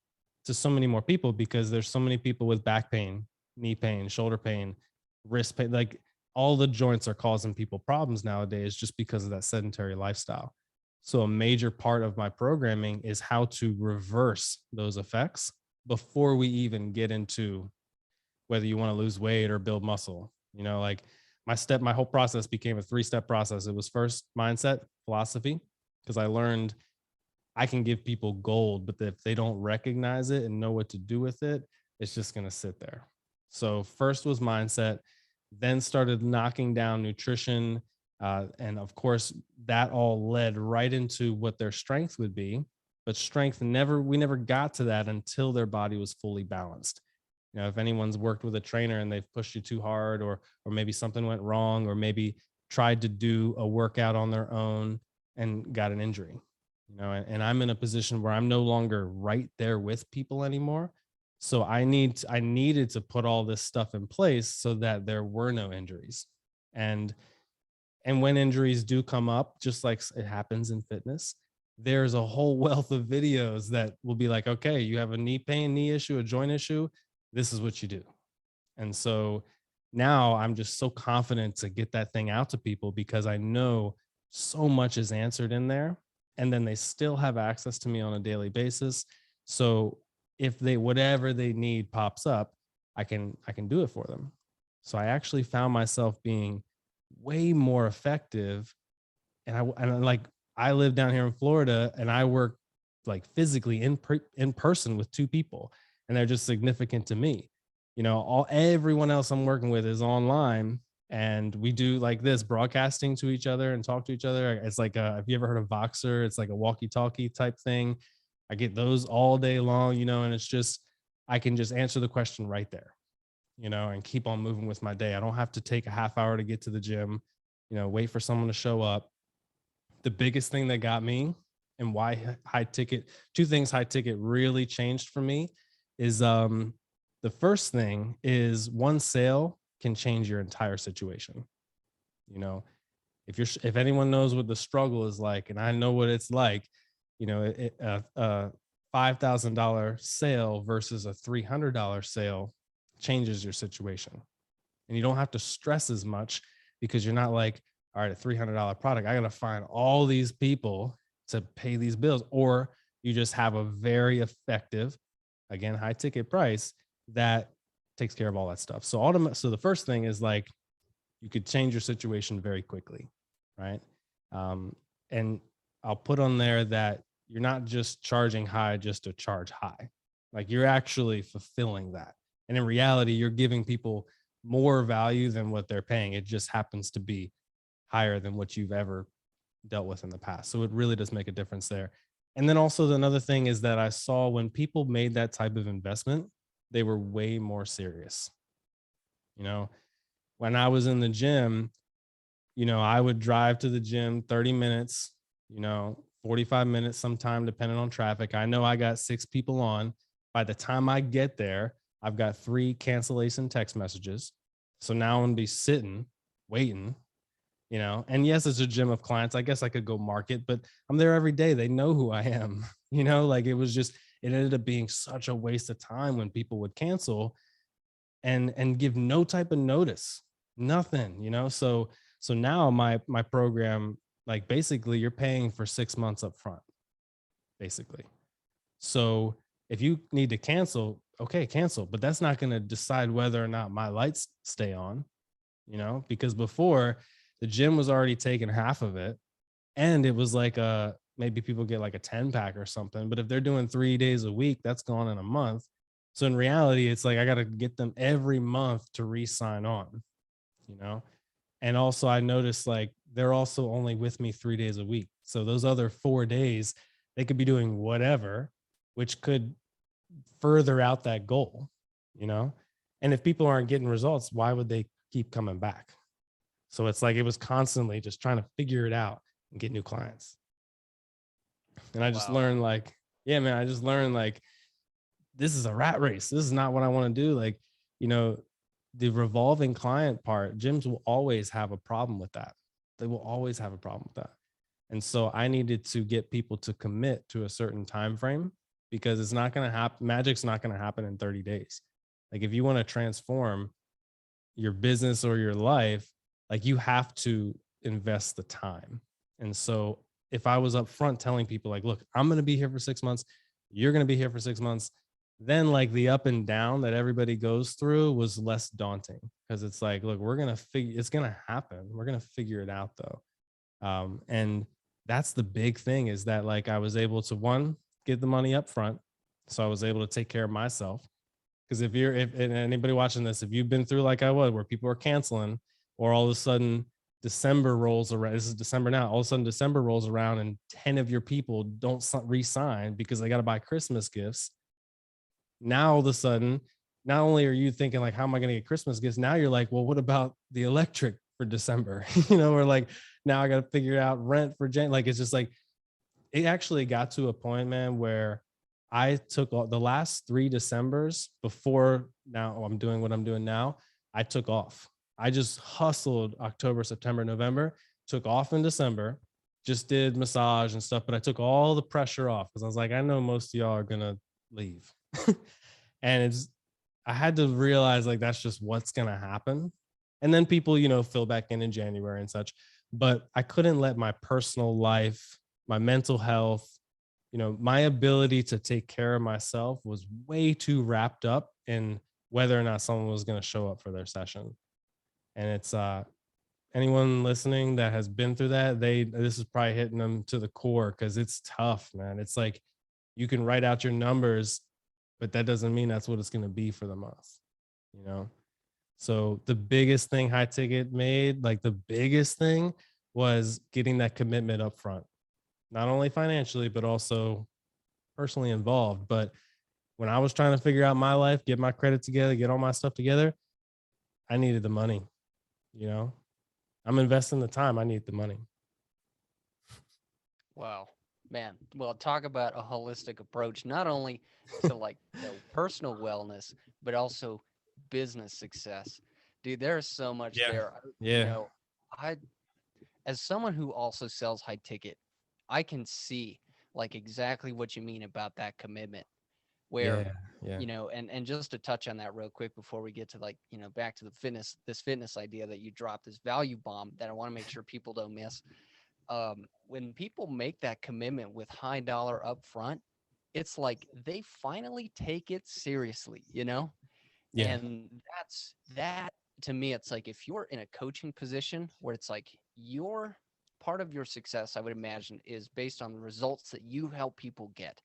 to so many more people because there's so many people with back pain, knee pain, shoulder pain, wrist pain. Like all the joints are causing people problems nowadays just because of that sedentary lifestyle. So a major part of my programming is how to reverse those effects before we even get into whether you want to lose weight or build muscle. Like my whole process became a 3-step process. It was first mindset, philosophy, because I learned I can give people gold, but if they don't recognize it and know what to do with it, it's just going to sit there. So first was mindset, then started knocking down nutrition. And of course, that all led right into what their strength would be. But we never got to that until their body was fully balanced. If anyone's worked with a trainer and they've pushed you too hard, or maybe something went wrong, or maybe tried to do a workout on their own and got an injury, and I'm in a position where I'm no longer right there with people anymore. So I needed to put all this stuff in place so that there were no injuries. And when injuries do come up, just like it happens in fitness, there's a whole wealth of videos that will be like, okay, you have a knee pain, knee issue, a joint issue, this is what you do. And so now I'm just so confident to get that thing out to people because I know so much is answered in there. And then they still have access to me on a daily basis. So if whatever they need pops up, I can do it for them. So I actually found myself being way more effective. I live down here in Florida and I work like physically in person with 2 people, and they're just significant to me. Everyone else I'm working with is online, and we do like this broadcasting to each other and talk to each other. It's like have you ever heard of Voxer? It's like a walkie-talkie type thing. I get those all day long, and it's just I can just answer the question right there, and keep on moving with my day. I don't have to take a half hour to get to the gym, wait for someone to show up. The biggest thing that got me and why high ticket, 2 things high ticket really changed for me is the first thing is one sale can change your entire situation. If anyone knows what the struggle is like, and I know what it's like, a $5,000 sale versus a $300 sale changes your situation. And you don't have to stress as much because you're not like, all right, a $300 product, I got to find all these people to pay these bills. Or you just have a very effective, again, high ticket price that takes care of all that stuff. So the first thing is like, you could change your situation very quickly, right? And I'll put on there that you're not just charging high just to charge high. Like you're actually fulfilling that. And in reality, you're giving people more value than what they're paying. It just happens to be higher than what you've ever dealt with in the past. So it really does make a difference there. And then also another thing is that I saw when people made that type of investment, they were way more serious. When I was in the gym, I would drive to the gym 30 minutes, 45 minutes sometime, depending on traffic. I know I got 6 people on. By the time I get there, I've got 3 cancellation text messages. So now I'm going to be sitting, waiting, and yes, it's a gym of clients. I guess I could go market, but I'm there every day. They know who I am, like it ended up being such a waste of time when people would cancel and give no type of notice, nothing, so now my program, like basically you're paying for 6 months up front, basically. So if you need to cancel, okay, cancel, but that's not going to decide whether or not my lights stay on, because before the gym was already taking half of it, and it was like maybe people get like a 10-pack or something, but if they're doing 3 days a week, that's gone in a month. So in reality, it's like I got to get them every month to re-sign on, and also I noticed like they're also only with me 3 days a week. So those other 4 days, they could be doing whatever, which could further out that goal, And if people aren't getting results, why would they keep coming back? So it's like it was constantly just trying to figure it out and get new clients. And I just Wow. learned like, yeah, man, I just learned like this is a rat race. This is not what I want to do. Like, you know, the revolving client part, gyms will always have a problem with that. They will always have a problem with that. And so I needed to get people to commit to a certain time frame because it's not going to happen. Magic's not going to happen in 30 days. Like if you want to transform your business or your life, like you have to invest the time. And so if I was upfront telling people like, look, I'm going to be here for 6 months, you're going to be here for 6 months, then like the up and down that everybody goes through was less daunting because it's like, look, we're going to figure, it's going to happen. We're going to figure it out though. And that's the big thing is that like I was able to one, get the money up front. So I was able to take care of myself. Because if and anybody watching this, if you've been through like I was, where people are canceling, or all of a sudden December rolls around, this is December now, all of a sudden December rolls around and 10 of your people don't re-sign because they got to buy Christmas gifts. Now all of a sudden, not only are you thinking like, how am I going to get Christmas gifts? Now you're like, well, what about the electric for December? Or like, now I got to figure out rent for Jan. Like, it's just like, it actually got to a point, man, where I took the last 3 Decembers before now I'm doing what I'm doing now. I took off. I just hustled October, September, November, took off in December, just did massage and stuff, but I took all the pressure off because I was like, I know most of y'all are going to leave. And I had to realize like, that's just what's going to happen. And then people, fill back in January and such, but I couldn't let my personal life, my mental health, my ability to take care of myself was way too wrapped up in whether or not someone was going to show up for their session. And it's anyone listening that has been through that, this is probably hitting them to the core because it's tough, man. It's like you can write out your numbers, but that doesn't mean that's what it's going to be for the month, So the biggest thing High Ticket made, like the biggest thing was getting that commitment up front. Not only financially, but also personally involved. But when I was trying to figure out my life, get my credit together, get all my stuff together, I needed the money. I'm investing the time. I need the money. Wow, man. Well, talk about a holistic approach, not only to like personal wellness, but also business success. Dude, there's so much there. Yeah. I, as someone who also sells high ticket, I can see like exactly what you mean about that commitment where, Yeah. and just to touch on that real quick before we get to like, back to this fitness idea that you dropped, this value bomb that I want to make sure people don't miss. When people make that commitment with high dollar up front, it's like they finally take it seriously, Yeah. and that to me, it's like if you're in a coaching position where it's like your part of your success, I would imagine, is based on the results that you help people get.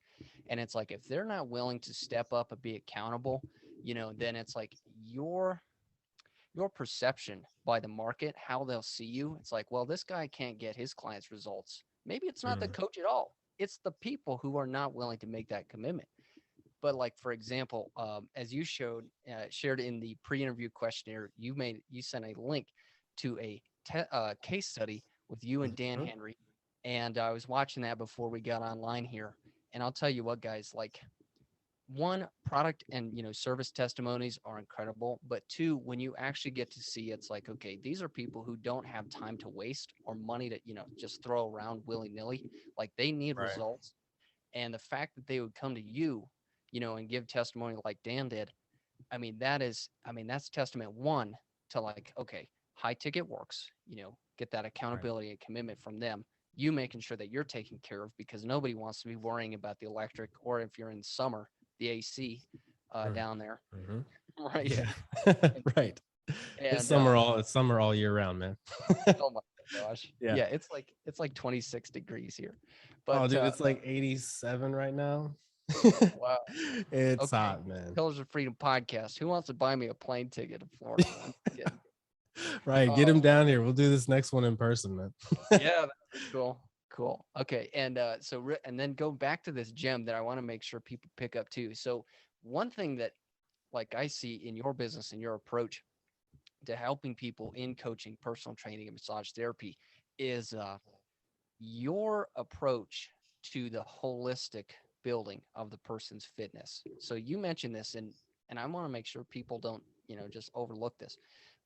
And it's like if they're not willing to step up and be accountable, then it's like your perception by the market, how they'll see you. It's like, well, this guy can't get his clients results. Maybe it's not the coach at all. It's the people who are not willing to make that commitment. But like, for example, as you shared in the pre-interview questionnaire, you sent a link to a case study with you and Dan Henry. And I was watching that before we got online here. And I'll tell you what, guys, like, one, product and service testimonies are incredible, but two, when you actually get to see, it's like, okay, these are people who don't have time to waste or money to just throw around willy-nilly. Like, they need results. And the fact that they would come to you and give testimony like Dan did, that's testament one to like, okay, high ticket works, get that accountability and commitment from them, you making sure that you're taken care of, because nobody wants to be worrying about the electric, or if you're in summer, the AC down there. Right. Yeah. Right. And It's summer all year round, man. oh my gosh. Yeah. It's like 26 degrees here. But Oh, dude, it's like 87 right now. wow. It's Okay. hot, man. Pillars of Freedom podcast. Who wants to buy me a plane ticket to Florida? I'm just kidding. Right. Get him down here. We'll do this next one in person, man. Yeah, that's cool. Cool. Okay. And and then go back to this gem that I want to make sure people pick up too. So one thing that like I see in your business and your approach to helping people in coaching, personal training, and massage therapy is your approach to the holistic building of the person's fitness. So you mentioned this, and I want to make sure people don't, just overlook this.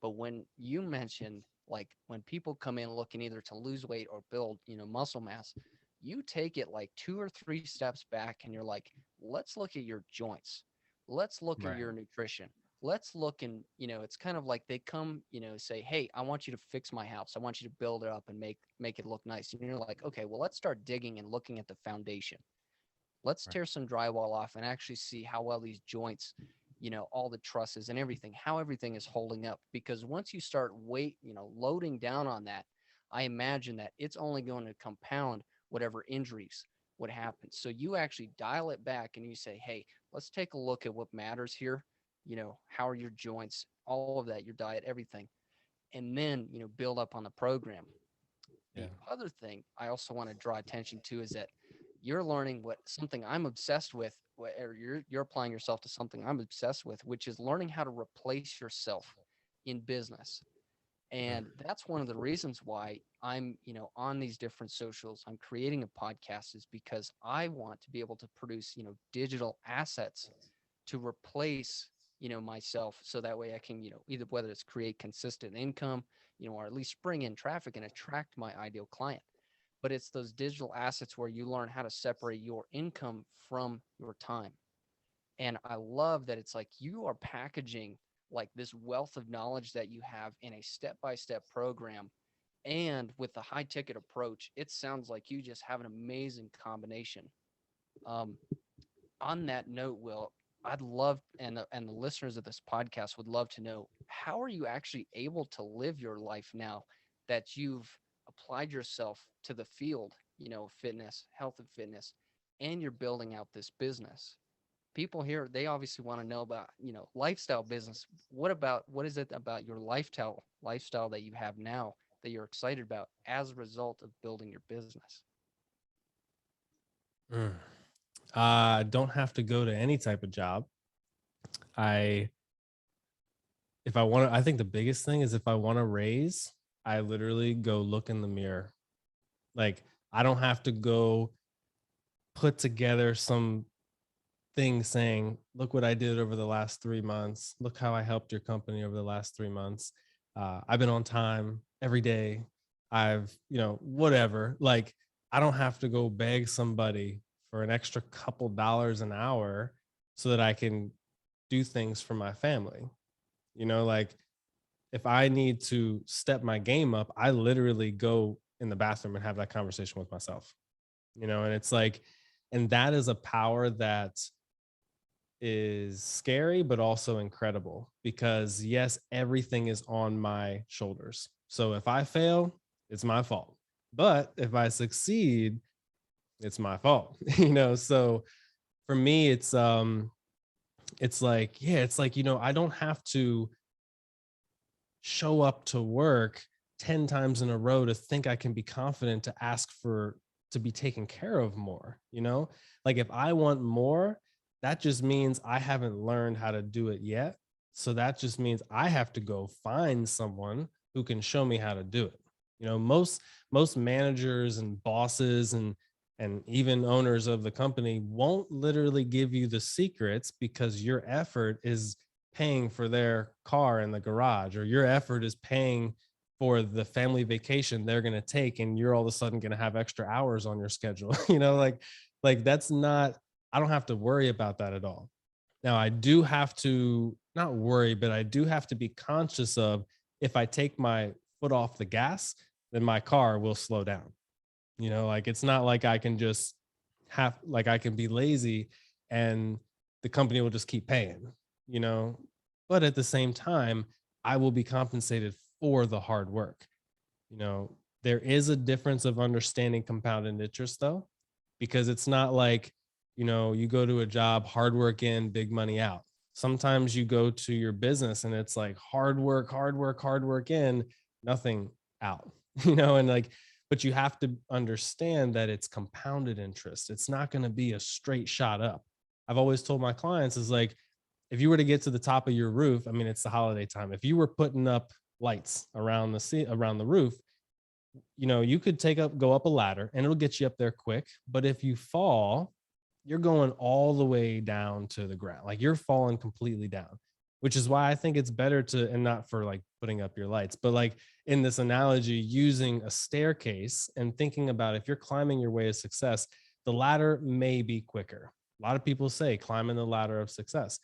But when you mentioned, like, when people come in looking either to lose weight or build, muscle mass, you take it like 2 or 3 steps back and you're like, let's look at your joints. Let's look at Right. your nutrition. Let's look, and it's kind of like they come, say, hey, I want you to fix my house. I want you to build it up and make it look nice. And you're like, okay, well, let's start digging and looking at the foundation. Let's Right. tear some drywall off and actually see how well these joints, all the trusses and everything, how everything is holding up. Because once you start loading down on that, I imagine that it's only going to compound whatever injuries would happen. So you actually dial it back and you say, hey, let's take a look at what matters here. How are your joints, all of that, your diet, everything. And then, build up on the program. Yeah. The other thing I also want to draw attention to is that you're learning what something I'm obsessed with, or you're applying yourself to something I'm obsessed with, which is learning how to replace yourself in business. Mm. And that's one of the reasons why I'm, on these different socials. I'm creating a podcast is because I want to be able to produce, digital assets to replace, myself, so that way I can, either whether it's create consistent income, or at least bring in traffic and attract my ideal client. But it's those digital assets where you learn how to separate your income from your time. And I love that it's like you are packaging like this wealth of knowledge that you have in a step-by-step program. And with the high ticket approach, it sounds like you just have an amazing combination. Um, on that note, Will, I'd love, and the listeners of this podcast would love to know, how are you actually able to live your life now that you've applied yourself to the field, fitness, health and fitness, and you're building out this business? People here, they obviously want to know about, lifestyle business. What is it about your lifestyle that you have now that you're excited about as a result of building your business? Mm. I don't have to go to any type of job. I if I want to, I think the biggest thing is if I want to raise, I literally go look in the mirror. Like I don't have to go put together some thing saying, look what I did over the last 3 months. Look how I helped your company over the last 3 months. I've been on time every day. I've, whatever. Like, I don't have to go beg somebody for an extra couple dollars an hour so that I can do things for my family. Like if I need to step my game up, I literally go in the bathroom and have that conversation with myself, and it's like, and that is a power that is scary, but also incredible because, yes, everything is on my shoulders. So if I fail, it's my fault. But if I succeed, it's my fault. So for me, it's like, yeah, it's like, I don't have to show up to work 10 times in a row to think I can be confident to ask for to be taken care of more. Like if I want more, that just means I haven't learned how to do it yet. So that just means I have to go find someone who can show me how to do it. Most managers and bosses and even owners of the company won't literally give you the secrets because your effort is paying for their car in the garage, or your effort is paying for the family vacation they're going to take, and you're all of a sudden going to have extra hours on your schedule. Like that's not, I don't have to worry about that at all. Now I do have to not worry, but I do have to be conscious of, if I take my foot off the gas, then my car will slow down. Like it's not like I can just like I can be lazy and the company will just keep paying, you know, but at the same time, I will be compensated for the hard work. You know, there is a difference of understanding compounded interest though, because it's not like, you go to a job, hard work in, big money out. Sometimes you go to your business and it's like hard work, hard work, hard work in, nothing out, and like, but you have to understand that it's compounded interest. It's not going to be a straight shot up. I've always told my clients is like, if you were to get to the top of your roof, I mean, it's the holiday time. If you were putting up lights around around the roof, you could go up a ladder and it'll get you up there quick. But if you fall, you're going all the way down to the ground. Like you're falling completely down, which is why I think it's better to, and not for like putting up your lights, but like in this analogy, using a staircase and thinking about if you're climbing your way to success, the ladder may be quicker. A lot of people say climbing the ladder of success.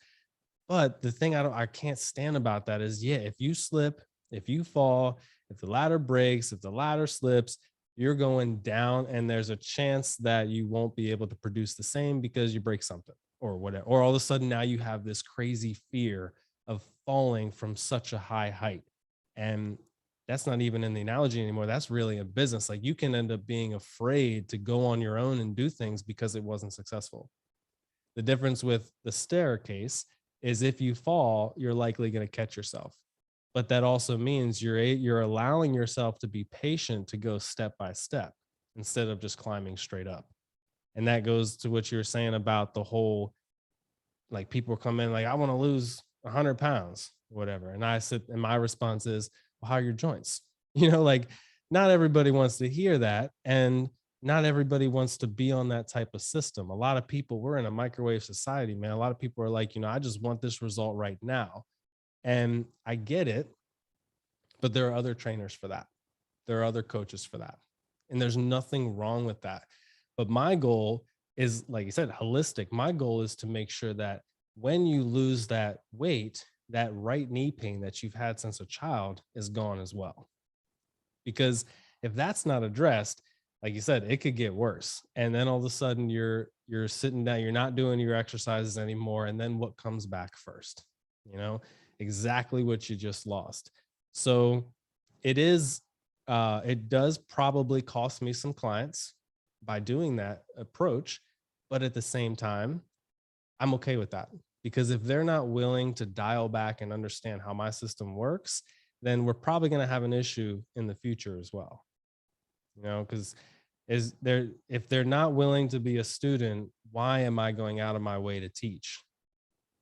But the thing I can't stand about that is, yeah, if you slip, if you fall, if the ladder breaks, if the ladder slips, you're going down, and there's a chance that you won't be able to produce the same because you break something or whatever. Or all of a sudden now you have this crazy fear of falling from such a high height. And that's not even in the analogy anymore. That's really a business. Like you can end up being afraid to go on your own and do things because it wasn't successful. The difference with the staircase is if you fall, you're likely going to catch yourself. But that also means you're allowing yourself to be patient to go step by step instead of just climbing straight up. And that goes to what you were saying about the whole, like people come in like, I want to lose 100 pounds, whatever. And I said, and my response is, well, how are your joints? Like not everybody wants to hear that. And not everybody wants to be on that type of system. A lot of people, we're in a microwave society, man. A lot of people are like, I just want this result right now. And I get it, but there are other trainers for that. There are other coaches for that. And there's nothing wrong with that. But my goal is, like you said, holistic. My goal is to make sure that when you lose that weight, that right knee pain that you've had since a child is gone as well. Because if that's not addressed, like you said, it could get worse. And then all of a sudden you're sitting down, you're not doing your exercises anymore. And then what comes back first? Exactly what you just lost. So it does probably cost me some clients by doing that approach. But at the same time, I'm okay with that, because if they're not willing to dial back and understand how my system works, then we're probably going to have an issue in the future as well. Because if they're not willing to be a student, why am I going out of my way to teach?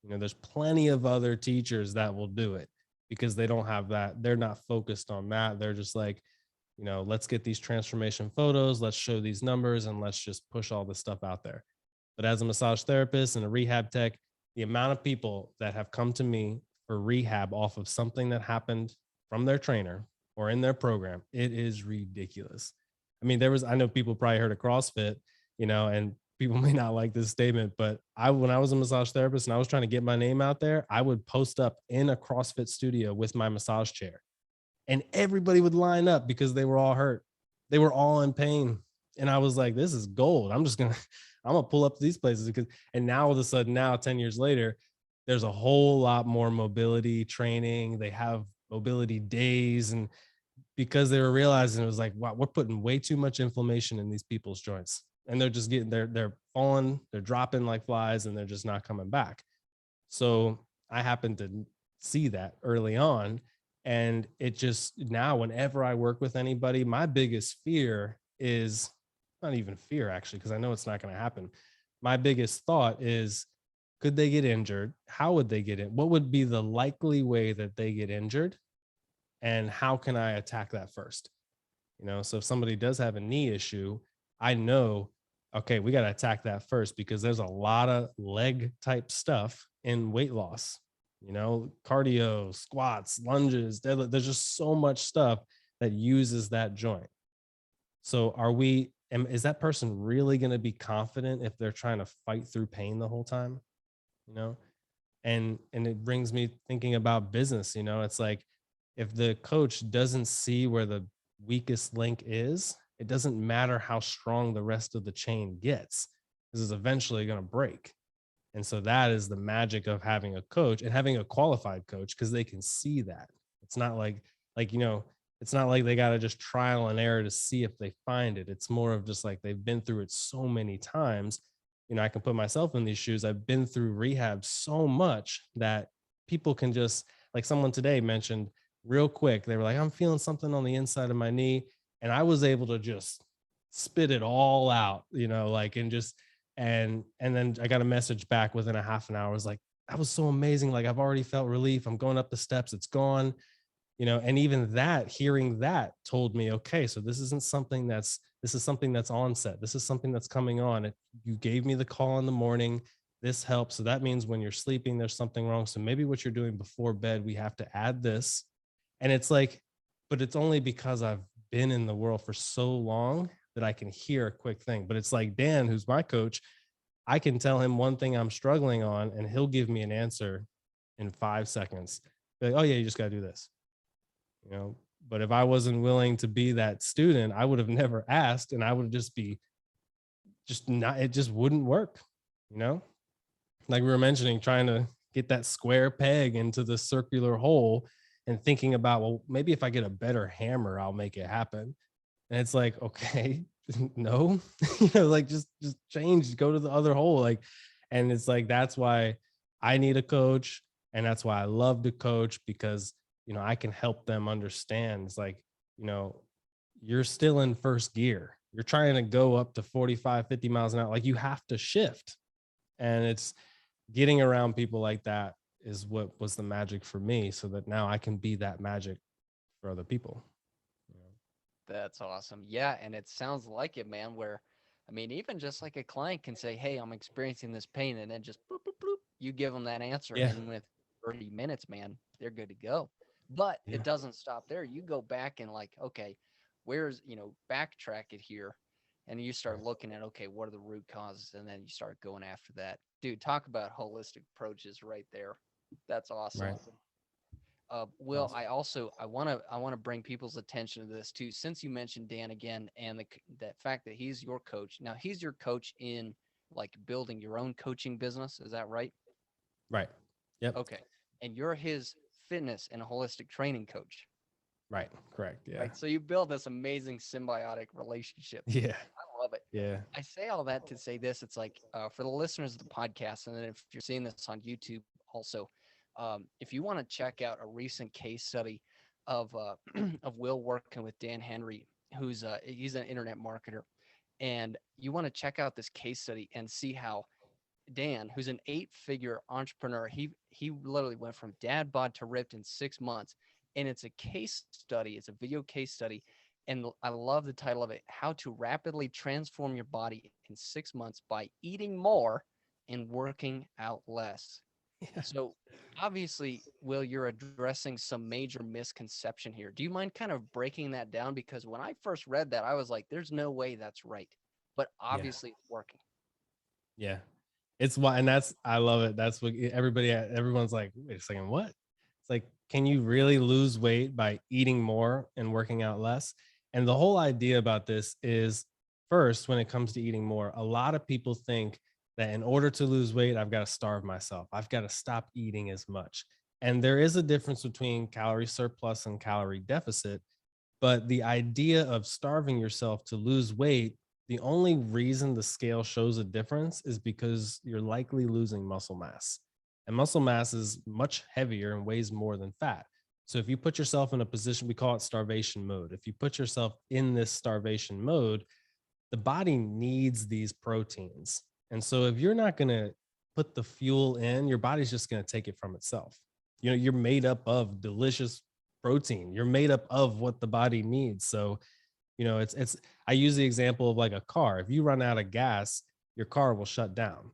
There's plenty of other teachers that will do it because they don't have that. They're not focused on that. They're just like, let's get these transformation photos, let's show these numbers, and let's just push all this stuff out there. But as a massage therapist and a rehab tech, the amount of people that have come to me for rehab off of something that happened from their trainer or in their program, it is ridiculous. I mean, I know people probably heard of CrossFit, and people may not like this statement, but when I was a massage therapist and I was trying to get my name out there, I would post up in a CrossFit studio with my massage chair, and everybody would line up because they were all hurt. They were all in pain. And I was like, this is gold. I'm going to pull up to these places and now all of a sudden now 10 years later, there's a whole lot more mobility training. They have mobility days, and because they were realizing it was like, wow, we're putting way too much inflammation in these people's joints, and they're just they're falling, they're dropping like flies, and they're just not coming back. So I happened to see that early on. And it just, now whenever I work with anybody, my biggest fear is not even fear, actually, because I know it's not going to happen. My biggest thought is, could they get injured? How would they get it? What would be the likely way that they get injured? And how can I attack that first? So if somebody does have a knee issue, I know, okay, we got to attack that first, because there's a lot of leg type stuff in weight loss, cardio, squats, lunges, deadlift. There's just so much stuff that uses that joint. So is that person really going to be confident if they're trying to fight through pain the whole time? And it brings me thinking about business. It's like, if the coach doesn't see where the weakest link is, it doesn't matter how strong the rest of the chain gets, this is eventually going to break. And so that is the magic of having a coach and having a qualified coach, because they can see that. It's not like it's not like they got to just trial and error to see if they find it. It's more of just like they've been through it so many times. I can put myself in these shoes. I've been through rehab so much that people can just, like someone today mentioned real quick, they were like, I'm feeling something on the inside of my knee. And I was able to just spit it all out, and then I got a message back within a half an hour. I was like, that was so amazing. Like, I've already felt relief. I'm going up the steps. It's gone. And even that, hearing that told me, okay, so this is something that's onset. This is something that's coming on. You gave me the call in the morning. This helps. So that means when you're sleeping, there's something wrong. So maybe what you're doing before bed, we have to add this. And it's like, but it's only because I've been in the world for so long that I can hear a quick thing. But it's like Dan, who's my coach, I can tell him one thing I'm struggling on, and he'll give me an answer in 5 seconds. Be like, oh yeah, you just got to do this. But if I wasn't willing to be that student, I would have never asked, and I would just be just not, it just wouldn't work, you know? Like we were mentioning, trying to get that square peg into the circular hole and thinking about, well, maybe if I get a better hammer, I'll make it happen. And it's like, okay, no, like just change, go to the other hole. Like, and it's like, that's why I need a coach. And that's why I love to coach, because, I can help them understand. It's like, you know, you're still in first gear. You're trying to go up to 45, 50 miles an hour. Like, you have to shift. And it's getting around people like that is what was the magic for me, so that now I can be that magic for other people. That's awesome. Yeah, and it sounds like it, man, where I mean, even just like a client can say, "Hey, I'm experiencing this pain," and then just bloop, bloop, bloop, you give them that answer, Yeah. and with 30 minutes, man, they're good to go. But it Yeah. doesn't stop there. You go back and like, okay, where's, backtrack it here, and you start Right. looking at, okay, what are the root causes, and then you start going after that. Dude, talk about holistic approaches right there. That's awesome. Right. Will, Awesome. I want to bring people's attention to this too. Since you mentioned Dan again, and that fact that he's your coach. Now he's your coach in like building your own coaching business. Is that right? Right. Yep. Okay. And you're his fitness and holistic training coach, Right. Correct. Yeah. right? So you build this amazing symbiotic relationship. Yeah. I love it. Yeah. I say all that to say this. It's like for the listeners of the podcast, and then if you're seeing this on YouTube also, if you want to check out a recent case study of of Will working with Dan Henry, who's he's an internet marketer, and you want to check out this case study and see how Dan, who's an 8-figure entrepreneur, he literally went from dad bod to ripped in 6 months, and it's a case study. It's a video case study, and I love the title of it: How to Rapidly Transform Your Body in 6 months by Eating More and Working Out Less. Yeah. So obviously, Will, you're addressing some major misconception here. Do you mind kind of breaking that down? Because when I first read that, I was like, there's no way that's right. But Yeah. obviously it's working. Yeah. It's why, and that's, I love it. That's what everyone's like, wait a second, what? It's like, can you really lose weight by eating more and working out less? And the whole idea about this is, first, when it comes to eating more, a lot of people think that in order to lose weight, I've got to starve myself. I've got to stop eating as much. And there is a difference between calorie surplus and calorie deficit. But the idea of starving yourself to lose weight, the only reason the scale shows a difference is because you're likely losing muscle mass. And muscle mass is much heavier and weighs more than fat. So if you put yourself in a position, we call it starvation mode. If you put yourself in this starvation mode, the body needs these proteins. And so if you're not going to put the fuel in, your body's just going to take it from itself. You're made up of delicious protein. You're made up of what the body needs. So, it's I use the example of like a car. If you run out of gas, your car will shut down.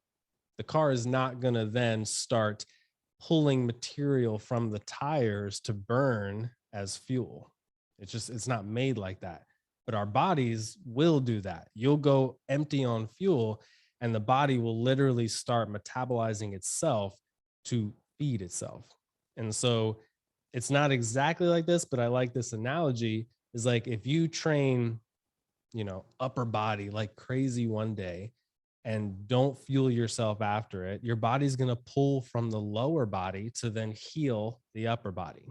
The car is not going to then start pulling material from the tires to burn as fuel. It's not made like that. But our bodies will do that. You'll go empty on fuel, and the body will literally start metabolizing itself to feed itself. And so it's not exactly like this, but I like this analogy, is like if you train, upper body like crazy one day and don't fuel yourself after it, your body's going to pull from the lower body to then heal the upper body.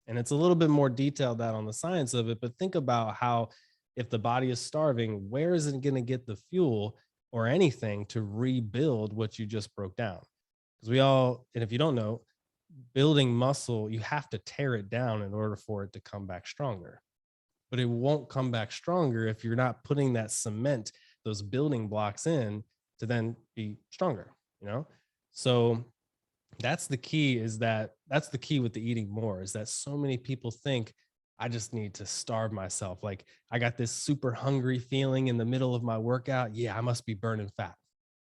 And it's a little bit more detailed that on the science of it, but think about how, if the body is starving, where is it going to get the fuel or anything to rebuild what you just broke down? Because and if you don't know, building muscle, you have to tear it down in order for it to come back stronger. But it won't come back stronger if you're not putting that cement, those building blocks in to then be stronger, So That's the key, is that's the key with the eating more, is that so many people think I just need to starve myself. Like, I got this super hungry feeling in the middle of my workout. Yeah, I must be burning fat.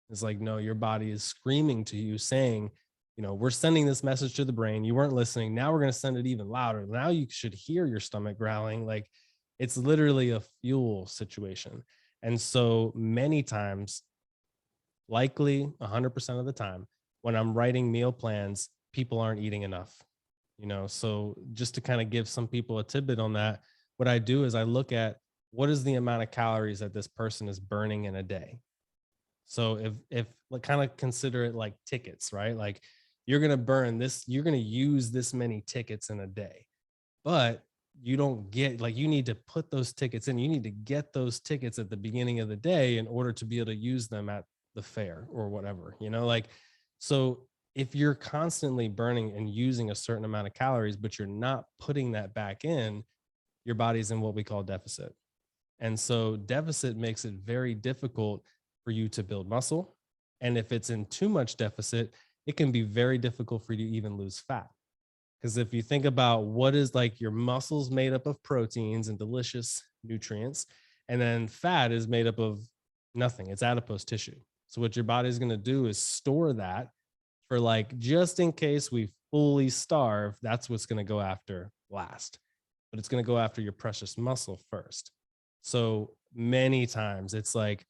It's like, no, your body is screaming to you saying, we're sending this message to the brain. You weren't listening. Now we're going to send it even louder. Now you should hear your stomach growling. Like, it's literally a fuel situation. And so many times, likely 100% of the time, when I'm writing meal plans, people aren't eating enough. So just to kind of give some people a tidbit on that, what I do is I look at what is the amount of calories that this person is burning in a day. So if like, kind of consider it like tickets, right? Like, you're going to burn this, you're going to use this many tickets in a day, but you don't get, like, you need to put those tickets in. You need to get those tickets at the beginning of the day in order to be able to use them at the fair or whatever, like, so if you're constantly burning and using a certain amount of calories, but you're not putting that back in, your body's in what we call deficit. And so deficit makes it very difficult for you to build muscle. And if it's in too much deficit, it can be very difficult for you to even lose fat. Because if you think about what is, like, your muscles made up of proteins and delicious nutrients, and then fat is made up of nothing, it's adipose tissue. So what your body's going to do is store that for, like, just in case we fully starve, that's what's going to go after last. But it's going to go after your precious muscle first. So many times it's like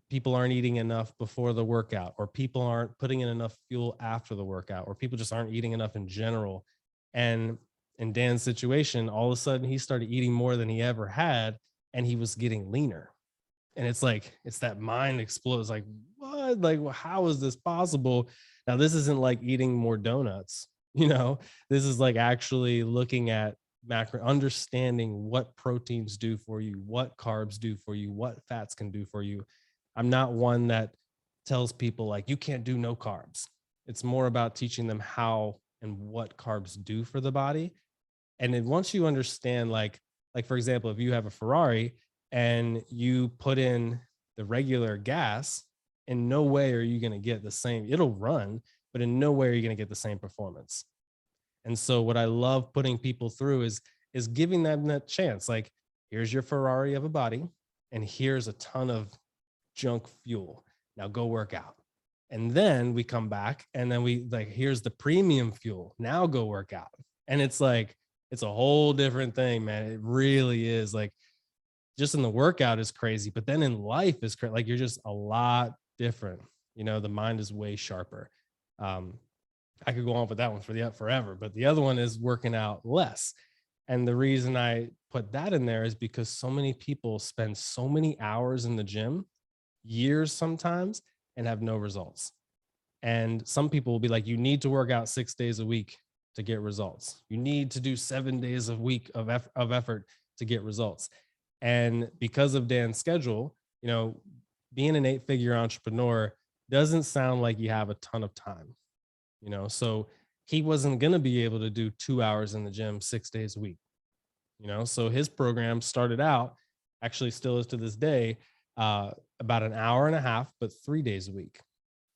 people aren't eating enough before the workout, or people aren't putting in enough fuel after the workout, or people just aren't eating enough in general. And in Dan's situation, all of a sudden he started eating more than he ever had, and he was getting leaner. And it's like, it's that mind explodes, like, what? Like, well, how is this possible? Now, this isn't like eating more donuts, this is like actually looking at macro, understanding what proteins do for you, what carbs do for you, what fats can do for you. I'm not one that tells people, like, you can't do no carbs. It's more about teaching them how and what carbs do for the body. And then once you understand, like for example, if you have a Ferrari and you put in the regular gas, in no way are you going to get the same. It'll run, but in no way are you going to get the same performance. And so what I love putting people through is giving them that chance. Like, here's your Ferrari of a body, and here's a ton of junk fuel. Now go work out. And then we come back, and then we, like, here's the premium fuel. Now go work out. And it's like, it's a whole different thing, man. It really is. Like, just in the workout is crazy, but then in life is crazy. Like, you're just a lot different. The mind is way sharper. I could go on with that one forever, but the other one is working out less. And the reason I put that in there is because so many people spend so many hours in the gym, years sometimes, and have no results. And some people will be like, you need to work out 6 days a week to get results. You need to do 7 days a week of effort to get results. And because of Dan's schedule, being an 8-figure entrepreneur doesn't sound like you have a ton of time. So he wasn't going to be able to do 2 hours in the gym 6 days a week. So his program started out, actually still is to this day, about an hour and a half, but 3 days a week.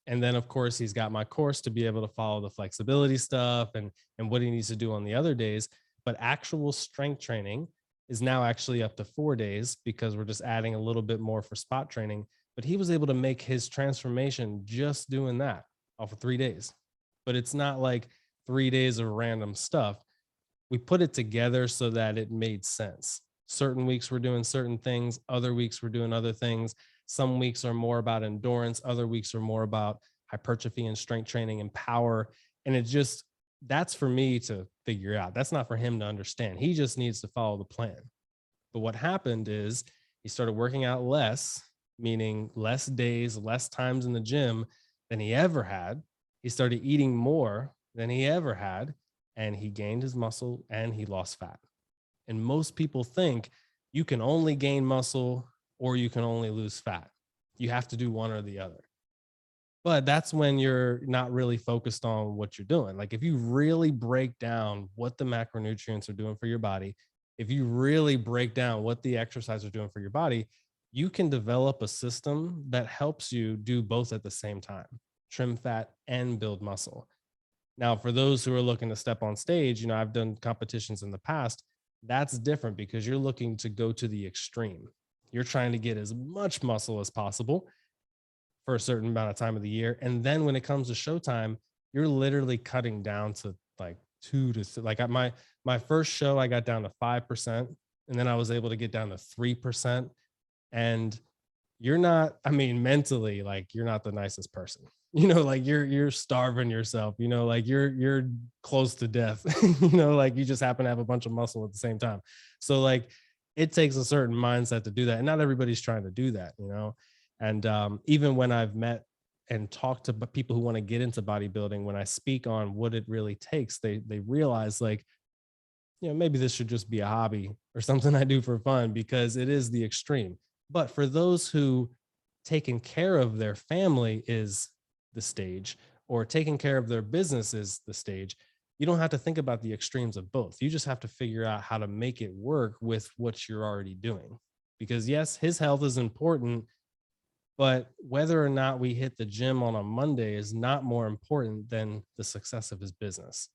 And then, of course, he's got my course to be able to follow the flexibility stuff and what he needs to do on the other days. But actual strength training is now actually up to 4 days, because we're just adding a little bit more for spot training. But he was able to make his transformation just doing that off of 3 days. But it's not like 3 days of random stuff. We put it together so that it made sense. Certain weeks we're doing certain things, other weeks we're doing other things. Some weeks are more about endurance, other weeks are more about hypertrophy and strength training and power. And it just, that's for me to figure out. That's not for him to understand. He just needs to follow the plan. But what happened is he started working out less, meaning less days, less times in the gym than he ever had. He started eating more than he ever had, and he gained his muscle and he lost fat. And most people think you can only gain muscle or you can only lose fat. You have to do one or the other. But that's when you're not really focused on what you're doing. Like, if you really break down what the macronutrients are doing for your body, if you really break down what the exercise are doing for your body, you can develop a system that helps you do both at the same time, trim fat and build muscle. Now, for those who are looking to step on stage, I've done competitions in the past. That's different because you're looking to go to the extreme. You're trying to get as much muscle as possible for a certain amount of time of the year. And then when it comes to showtime, you're literally cutting down to like my first show, I got down to 5%. And then I was able to get down to 3%. And you're not, I mean, mentally, like you're not the nicest person. Like you're starving yourself, like you're close to death, like you just happen to have a bunch of muscle at the same time. So like it takes a certain mindset to do that. And not everybody's trying to do that. And even when I've met and talked to people who want to get into bodybuilding, when I speak on what it really takes, they realize like, maybe this should just be a hobby or something I do for fun, because it is the extreme. But for those who taking care of their family is the stage, or taking care of their business is the stage, you don't have to think about the extremes of both. You just have to figure out how to make it work with what you're already doing. Because yes, his health is important, but whether or not we hit the gym on a Monday is not more important than the success of his business.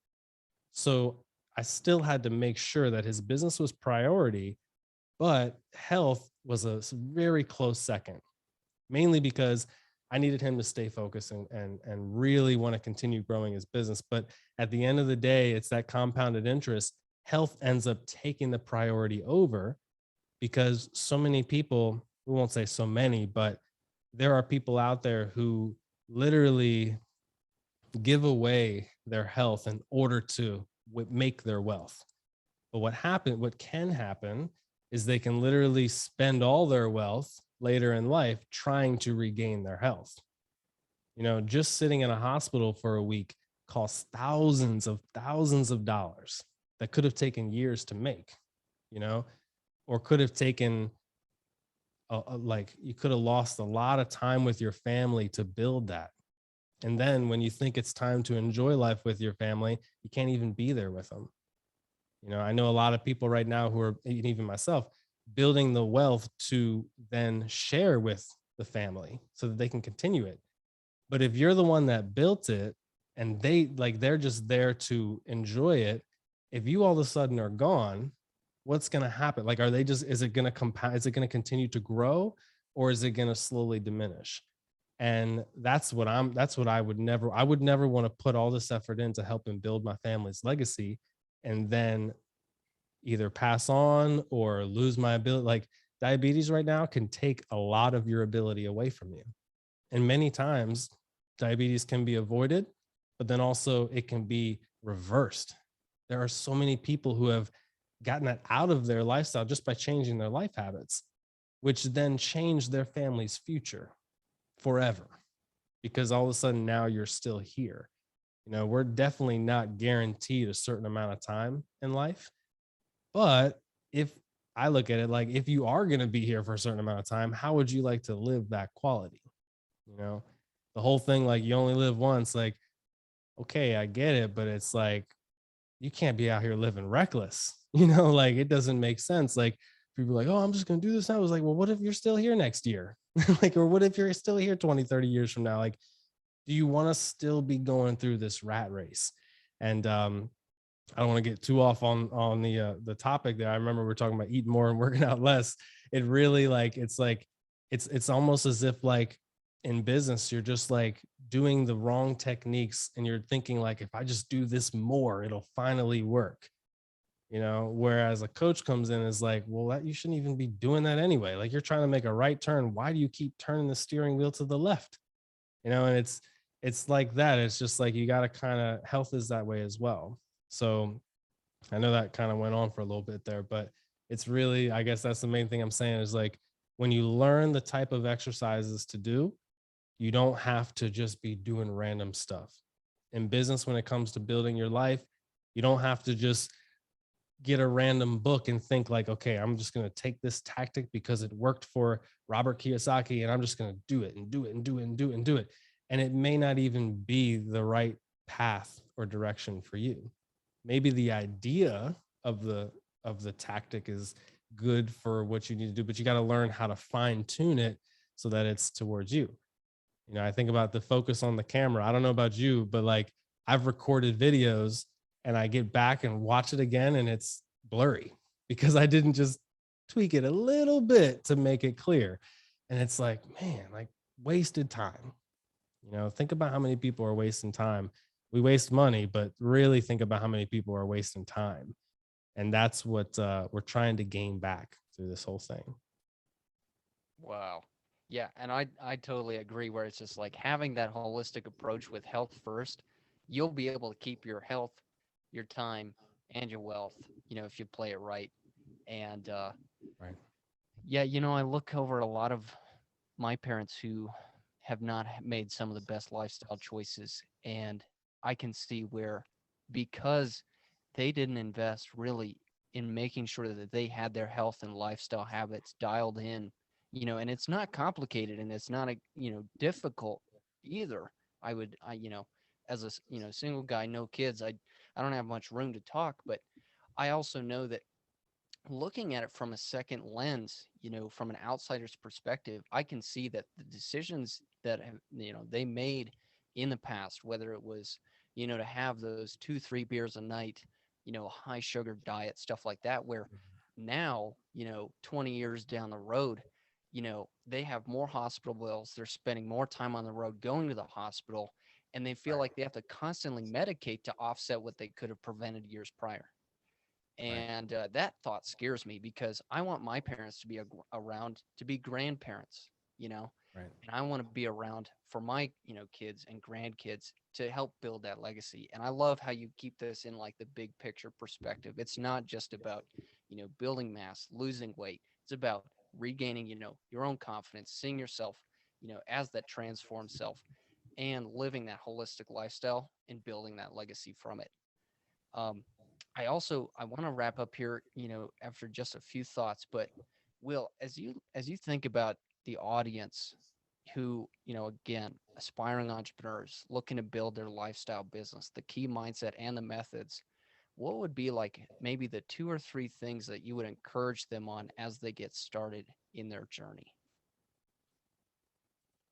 So I still had to make sure that his business was priority, but health was a very close second, mainly because I needed him to stay focused and really want to continue growing his business. But at the end of the day, it's that compounded interest. Health ends up taking the priority over, because so many people, we won't say so many, but there are people out there who literally give away their health in order to make their wealth. But what can happen is they can literally spend all their wealth later in life trying to regain their health. Just sitting in a hospital for a week costs thousands of dollars that could have taken years to make, or could have taken like you could have lost a lot of time with your family to build that. And then when you think it's time to enjoy life with your family, you can't even be there with them. I know a lot of people right now who are, and even myself, building the wealth to then share with the family so that they can continue it. But if you're the one that built it and they're just there to enjoy it, if you all of a sudden are gone, what's going to happen? Like, is it going to compound? Is it going to continue to grow, or is it going to slowly diminish? And that's what I would never want to put all this effort into helping build my family's legacy and then either pass on or lose my ability. Like, diabetes right now can take a lot of your ability away from you. And many times diabetes can be avoided, but then also it can be reversed. There are so many people who have gotten that out of their lifestyle just by changing their life habits, which then change their family's future forever, because all of a sudden now you're still here. We're definitely not guaranteed a certain amount of time in life, but if I look at it like, if you are going to be here for a certain amount of time, how would you like to live that quality? The whole thing, like, you only live once, like, okay, I get it, but it's like, you can't be out here living reckless, like it doesn't make sense. Like, people are like, oh, I'm just going to do this now. I was like, well, what if you're still here next year? Like, or what if you're still here 20, 30 years from now? Like, do you want to still be going through this rat race? And I don't want to get too off on the topic there. I remember we're talking about eating more and working out less. It really, like, it's almost as if, like, in business, you're just like doing the wrong techniques and you're thinking like, if I just do this more, it'll finally work. Whereas a coach comes in and is like, well, you shouldn't even be doing that anyway. Like, you're trying to make a right turn. Why do you keep turning the steering wheel to the left? And it's like that. It's just like, you got to kind of, health is that way as well. So I know that kind of went on for a little bit there, but it's really, I guess that's the main thing I'm saying, is like, when you learn the type of exercises to do, you don't have to just be doing random stuff. In business, when it comes to building your life, you don't have to just get a random book and think like, okay, I'm just going to take this tactic because it worked for Robert Kiyosaki, and I'm just going to do it and do it and do it and do it and do it. And it may not even be the right path or direction for you. Maybe the idea of the tactic is good for what you need to do, but you got to learn how to fine tune it so that it's towards you. I think about the focus on the camera. I don't know about you, but like, I've recorded videos and I get back and watch it again and it's blurry because I didn't just tweak it a little bit to make it clear. And it's like, man, like wasted time. Think about how many people are wasting time. We waste money, but really think about how many people are wasting time. And that's what we're trying to gain back through this whole thing. Wow. Yeah, and I totally agree where it's just like having that holistic approach with health first, you'll be able to keep your health, your time, and your wealth, if you play it right. And Right. yeah, I look over a lot of my parents who have not made some of the best lifestyle choices, and I can see where, because they didn't invest really in making sure that they had their health and lifestyle habits dialed in, and it's not complicated and it's not difficult either. As a single guy, no kids, I don't have much room to talk, but I also know that looking at it from a second lens, from an outsider's perspective, I can see that the decisions that have, they made in the past, whether it was, to have those 2, 3 beers a night, high sugar diet, stuff like that, where now, 20 years down the road, they have more hospital bills. They're spending more time on the road going to the hospital, and they feel Right. like they have to constantly medicate to offset what they could have prevented years prior. Right. And that thought scares me because I want my parents to be around to be grandparents, Right. and I want to be around for my, kids and grandkids to help build that legacy. And I love how you keep this in like the big picture perspective. It's not just about, building mass, losing weight. It's about regaining, your own confidence, seeing yourself, as that transformed self, and living that holistic lifestyle and building that legacy from it. Um, I want to wrap up here, after just a few thoughts, but Will, as you think about the audience who, again, aspiring entrepreneurs looking to build their lifestyle business, the key mindset and the methods, what would be like maybe the 2 or 3 things that you would encourage them on as they get started in their journey?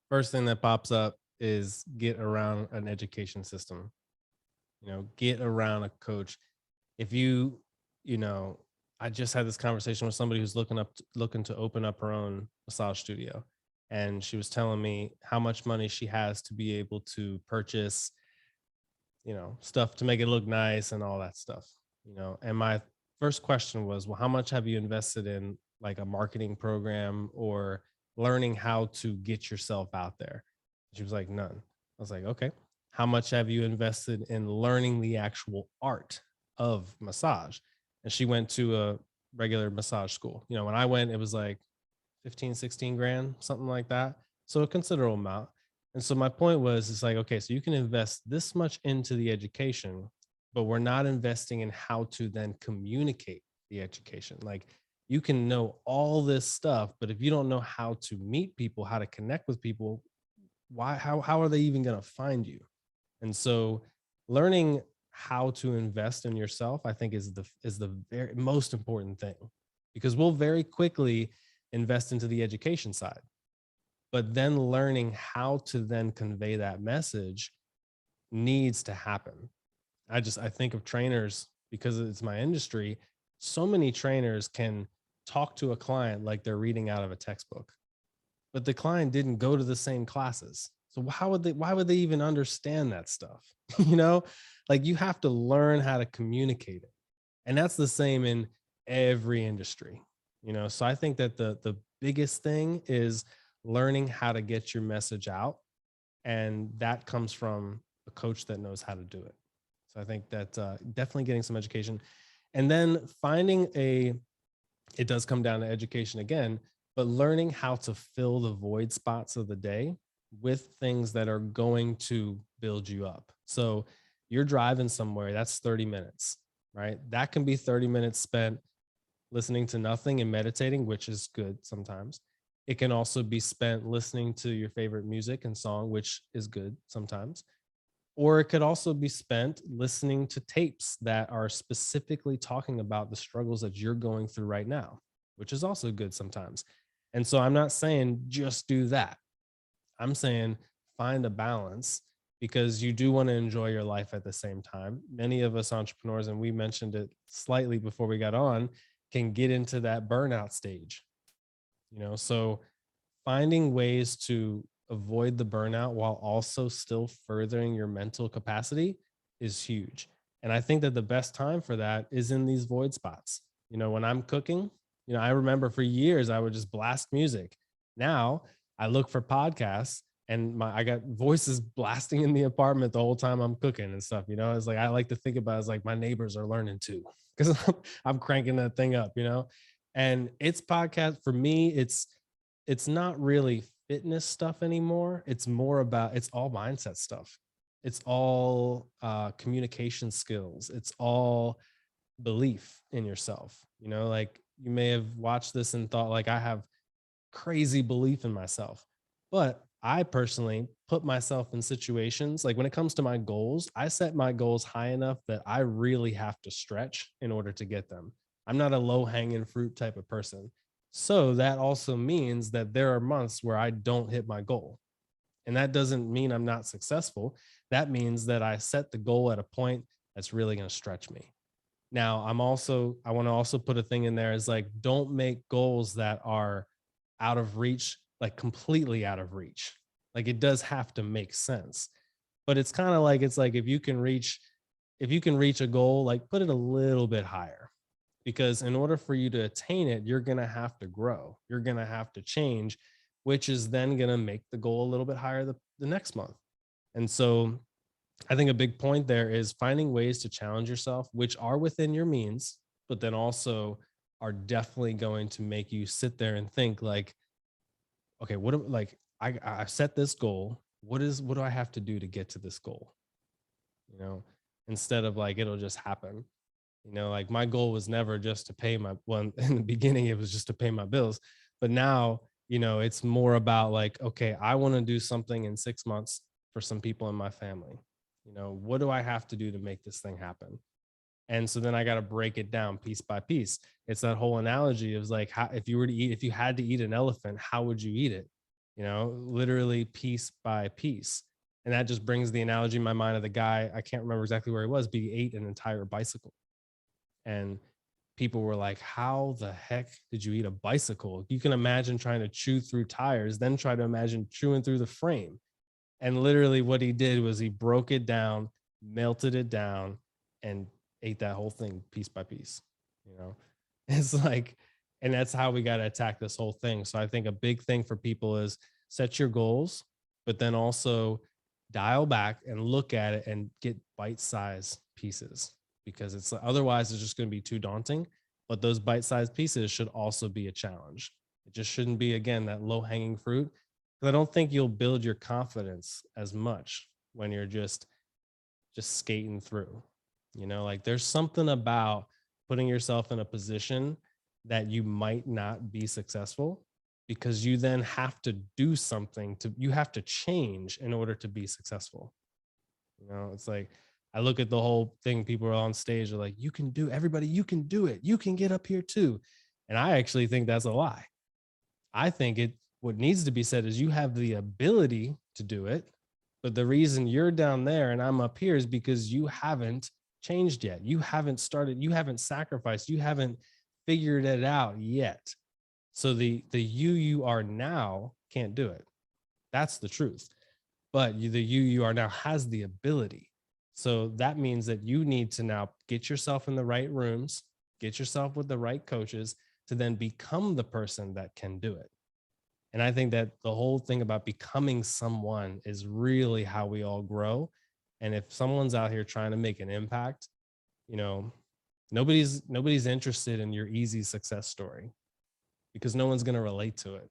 First thing that pops up is get around an education system. Get around a coach. If you know, I just had this conversation with somebody who's looking to open up her own massage studio, and she was telling me how much money she has to be able to purchase, stuff to make it look nice and all that stuff. And my first question was, well, how much have you invested in like a marketing program or learning how to get yourself out there? She was like, none. I was like, okay. How much have you invested in learning the actual art of massage? And she went to a regular massage school. When I went, it was like 15, 16 grand, something like that. So a considerable amount. And so my point was, it's like, okay, so you can invest this much into the education, but we're not investing in how to then communicate the education. Like you can know all this stuff, but if you don't know how to meet people, how to connect with people, how are they even going to find you? And so learning how to invest in yourself, I think is the very most important thing, because we'll very quickly invest into the education side, but then learning how to then convey that message needs to happen. I think of trainers, because it's my industry. So many trainers can talk to a client like they're reading out of a textbook, but the client didn't go to the same classes. So why would they even understand that stuff? you know, like you have to learn how to communicate it. And that's the same in every industry. So I think that the biggest thing is learning how to get your message out, and that comes from a coach that knows how to do it. So I think that definitely getting some education, and then finding a it does come down to education again, but learning how to fill the void spots of the day with things that are going to build you up. So you're driving somewhere, that's 30 minutes, right? That can be 30 minutes spent listening to nothing and meditating, which is good sometimes. It can also be spent listening to your favorite music and song, which is good sometimes. Or it could also be spent listening to tapes that are specifically talking about the struggles that you're going through right now, which is also good sometimes. And so I'm not saying just do that. I'm saying find a balance because you do want to enjoy your life at the same time. Many of us entrepreneurs, and we mentioned it slightly before we got on, can get into that burnout stage, so finding ways to avoid the burnout while also still furthering your mental capacity is huge. And I think that the best time for that is in these void spots. When I'm cooking, I remember for years I would just blast music. Now I look for podcasts, and I got voices blasting in the apartment the whole time I'm cooking and stuff. It's like I like to think about it as like my neighbors are learning too, because I'm cranking that thing up. And it's podcast for me. It's not really fitness stuff anymore. It's more about, it's all mindset stuff. It's all communication skills. It's all belief in yourself. Like you may have watched this and thought like I have crazy belief in myself, but I personally put myself in situations like when it comes to my goals, I set my goals high enough that I really have to stretch in order to get them. I'm not a low hanging fruit type of person. So that also means that there are months where I don't hit my goal. And that doesn't mean I'm not successful. That means that I set the goal at a point that's really going to stretch me. Now, I want to also put a thing in there is like, don't make goals that are out of reach, like completely out of reach. Like it does have to make sense. But it's kind of like, it's like if you can reach a goal, like put it a little bit higher, because in order for you to attain it, you're going to have to grow. You're going to have to change, which is then going to make the goal a little bit higher the next month. And so I think a big point there is finding ways to challenge yourself, which are within your means, but then also are definitely going to make you sit there and think like, okay, I've set this goal. What do I have to do to get to this goal? You know, Instead of like, it'll just happen. Like my goal was never just to pay in the beginning, it was just to pay my bills. But now, it's more about like, okay, I want to do something in 6 months for some people in my family. What do I have to do to make this thing happen? And so then I got to break it down piece by piece. It's that whole analogy of like, if you had to eat an elephant, how would you eat it? Literally piece by piece. And that just brings the analogy in my mind of the guy, I can't remember exactly where he was, but he ate an entire bicycle. And people were like, how the heck did you eat a bicycle? You can imagine trying to chew through tires, then try to imagine chewing through the frame. And literally what he did was he broke it down, melted it down, and ate that whole thing piece by piece. It's like, and that's how we got to attack this whole thing. So I think a big thing for people is set your goals, but then also dial back and look at it and get bite-sized pieces, because it's otherwise it's just going to be too daunting. But those bite-sized pieces should also be a challenge. It just shouldn't be, again, that low-hanging fruit. Because I don't think you'll build your confidence as much when you're just skating through. Like there's something about putting yourself in a position that you might not be successful, because you then have to do something you have to change in order to be successful. It's like, I look at the whole thing, people are on stage are like, you can do, everybody, you can do it. You can get up here too. And I actually think that's a lie. I think what needs to be said is you have the ability to do it, but the reason you're down there and I'm up here is because you haven't changed yet. You haven't started, you haven't sacrificed, you haven't figured it out yet. So the you are now can't do it. That's the truth. But the you are now has the ability. So that means that you need to now get yourself in the right rooms, get yourself with the right coaches to then become the person that can do it. And I think that the whole thing about becoming someone is really how we all grow. And if someone's out here trying to make an impact, nobody's interested in your easy success story, because no one's going to relate to it.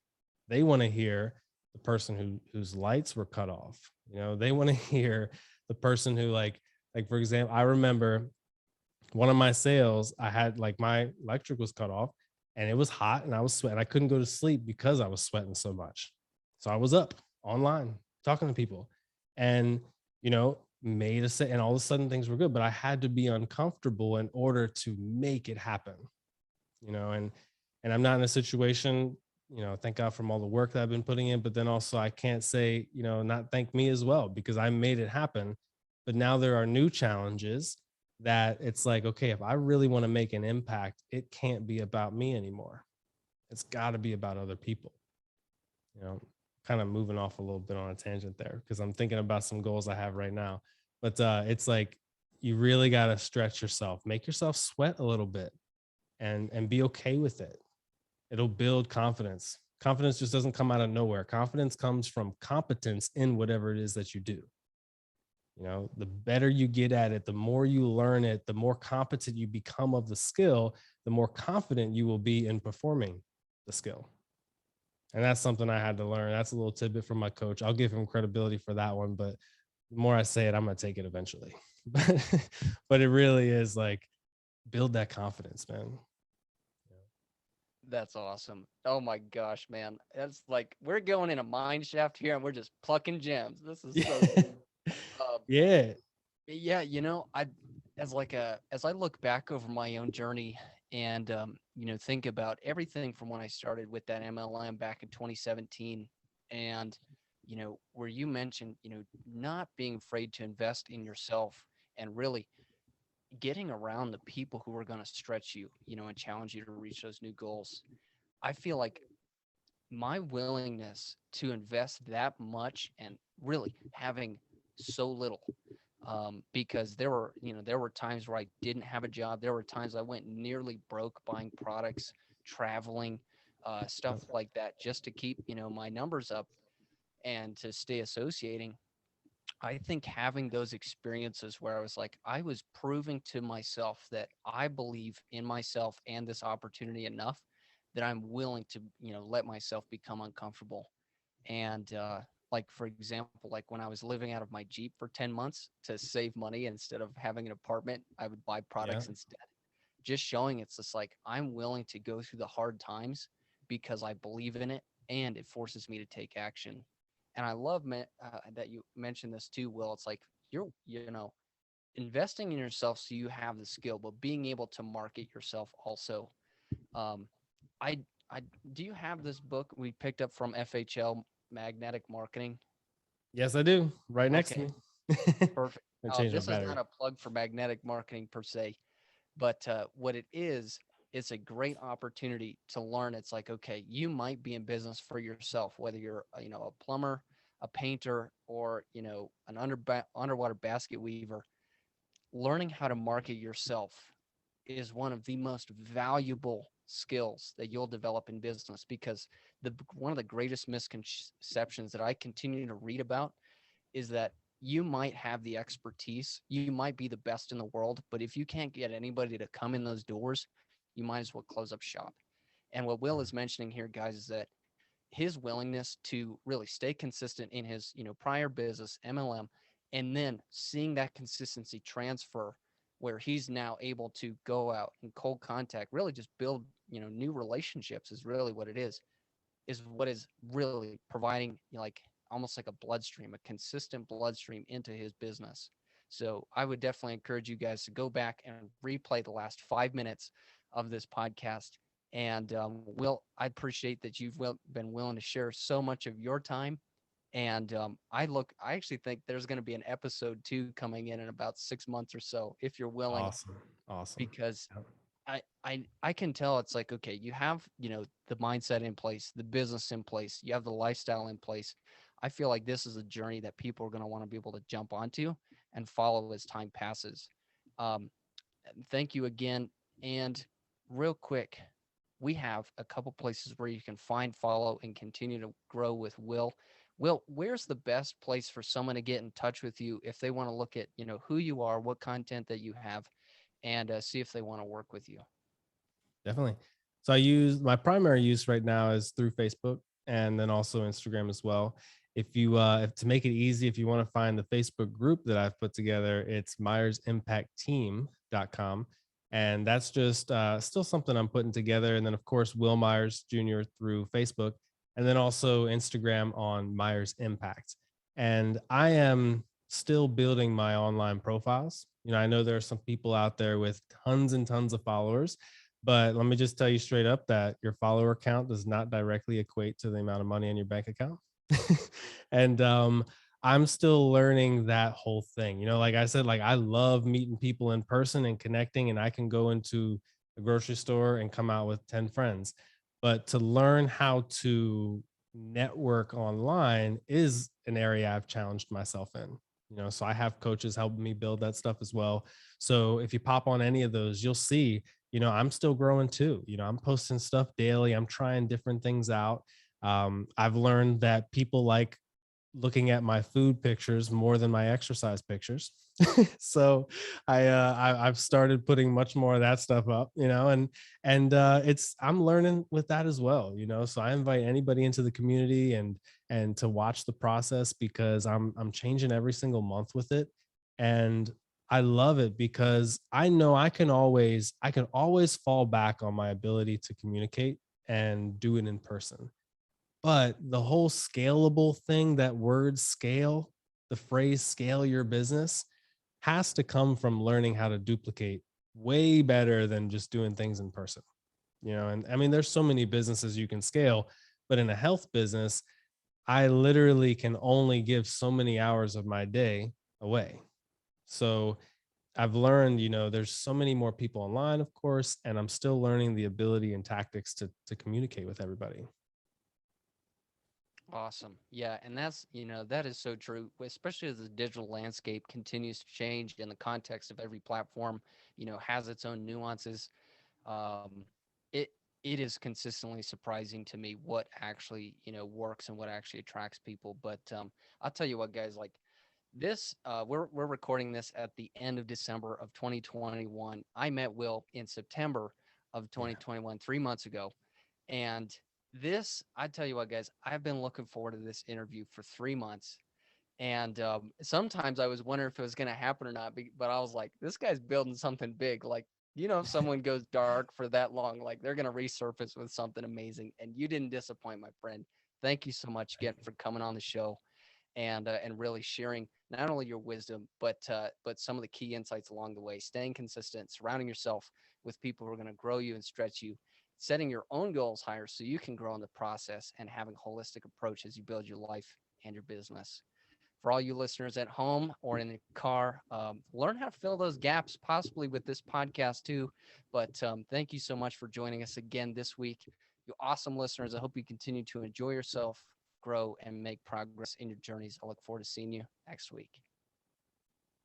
They want to hear the person whose lights were cut off. They want to hear the person who like for example, I remember one of my sales, I had like my electric was cut off and it was hot and I was sweating. I couldn't go to sleep because I was sweating so much. So I was up online talking to people and, made a set, and all of a sudden things were good, but I had to be uncomfortable in order to make it happen, and I'm not in a situation thank God from all the work that I've been putting in, but then also I can't say, not thank me as well, because I made it happen. But now there are new challenges that it's like, okay, if I really want to make an impact, it can't be about me anymore. It's got to be about other people. you know, Kind of moving off a little bit on a tangent there because I'm thinking about some goals I have right now. But it's like you really got to stretch yourself, make yourself sweat a little bit, and be okay with it. It'll build confidence. Confidence just doesn't come out of nowhere. Confidence comes from competence in whatever it is that you do. The better you get at it, the more you learn it, the more competent you become of the skill, the more confident you will be in performing the skill. And that's something I had to learn. That's a little tidbit from my coach. I'll give him credibility for that one, but the more I say it, I'm going to take it eventually. But it really is like build that confidence, man. That's awesome. Oh my gosh, man. That's like we're going in a mine shaft here and we're just plucking gems. This is so Yeah. cool. Um, Yeah. yeah, I as I look back over my own journey and think about everything from when I started with that MLM back in 2017 and where you mentioned, not being afraid to invest in yourself and really getting around the people who are going to stretch you, and challenge you to reach those new goals. I feel like my willingness to invest that much and really having so little, because there were times where I didn't have a job. There were times I went nearly broke buying products, traveling, stuff like that, just to keep my numbers up and to stay associating. I think having those experiences where I was proving to myself that I believe in myself and this opportunity enough that I'm willing to, let myself become uncomfortable. And like, for example, like when I was living out of my Jeep for 10 months to save money instead of having an apartment, I would buy Yeah. products instead. Just showing it's just like I'm willing to go through the hard times because I believe in it and it forces me to take action. And I love that you mentioned this too, Will. It's like you're investing in yourself so you have the skill, but being able to market yourself also. Um, I, I do you have this book we picked up from FHL Magnetic Marketing? Yes, I do. Right next to Okay, me. perfect. I changed my This is not battery. a plug for magnetic marketing per se, but what it is, it's a great opportunity to learn. It's like, okay, you might be in business for yourself, whether you're, a plumber, a painter, or, an underwater basket weaver. Learning how to market yourself is one of the most valuable skills that you'll develop in business because one of the greatest misconceptions that I continue to read about is that you might have the expertise, you might be the best in the world, but if you can't get anybody to come in those doors, you might as well close up shop. And what Will is mentioning here, guys, is that his willingness to really stay consistent in his, prior business, MLM, and then seeing that consistency transfer where he's now able to go out and cold contact, really just build, new relationships is really what it is what is really providing like almost like a bloodstream, a consistent bloodstream into his business. So I would definitely encourage you guys to go back and replay the last 5 minutes of this podcast. And Will, I appreciate that you've been willing to share so much of your time. And I actually think there's going to be an episode 2 coming in about 6 months or so, if you're willing, Awesome. Awesome. because Yep. I can tell it's like, okay, you have, the mindset in place, the business in place, you have the lifestyle in place. I feel like this is a journey that people are going to want to be able to jump onto and follow as time passes. Um, thank you again. And real quick, we have a couple places where you can find, follow, and continue to grow with Will. Will, where's the best place for someone to get in touch with you if they want to look at, who you are, what content that you have, and see if they want to work with you? Definitely. So I use my primary use right now is through Facebook and then also Instagram as well. If to make it easy, if you want to find the Facebook group that I've put together, it's myersimpactteam.com. And that's just still something I'm putting together. And then, of course, Will Myers Jr. through Facebook, and then also Instagram on Myers Impact. And I am still building my online profiles. I know there are some people out there with tons and tons of followers, But let me just tell you straight up that your follower count does not directly equate to the amount of money in your bank account. And I'm still learning that whole thing. You know, like I said, like I love meeting people in person and connecting, and I can go into a grocery store and come out with 10 friends. But to learn how to network online is an area I've challenged myself in. You know, so I have coaches helping me build that stuff as well. So if you pop on any of those, you'll see, you know, I'm still growing too. You know, I'm posting stuff daily. I'm trying different things out. I've learned that people like looking at my food pictures more than my exercise pictures. So I've started putting much more of that stuff up, you know, and it's I'm learning with that as well, you know. So I invite anybody into the community and to watch the process because I'm changing every single month with it. And I love it because I know I can always fall back on my ability to communicate and do it in person. But the whole scalable thing, that word scale, the phrase scale your business has to come from learning how to duplicate way better than just doing things in person. You know, and I mean, there's so many businesses you can scale, but in a health business, I literally can only give so many hours of my day away. So I've learned, you know, there's so many more people online, of course, and I'm still learning the ability and tactics to communicate with everybody. Awesome. Yeah. And that's, that is so true, especially as the digital landscape continues to change in the context of every platform, has its own nuances. Um, it, it is consistently surprising to me what actually, works and what actually attracts people. But I'll tell you what, guys, like this, we're recording this at the end of December of 2021. I met Will in September of Yeah. 2021, 3 months ago. And this, I tell you what, guys, I've been looking forward to this interview for 3 months. And sometimes I was wondering if it was going to happen or not, but I was like, this guy's building something big. Like, if someone goes dark for that long, like they're going to resurface with something amazing. And you didn't disappoint, my friend. Thank you so much again for coming on the show and really sharing not only your wisdom but some of the key insights along the way, staying consistent, surrounding yourself with people who are going to grow you and stretch you, setting your own goals higher so you can grow in the process, and having a holistic approach as you build your life and your business. For all you listeners at home or in the car, learn how to fill those gaps possibly with this podcast too. But thank you so much for joining us again this week, you awesome listeners. I hope you continue to enjoy yourself, grow, and make progress in your journeys. I look forward to seeing you next week.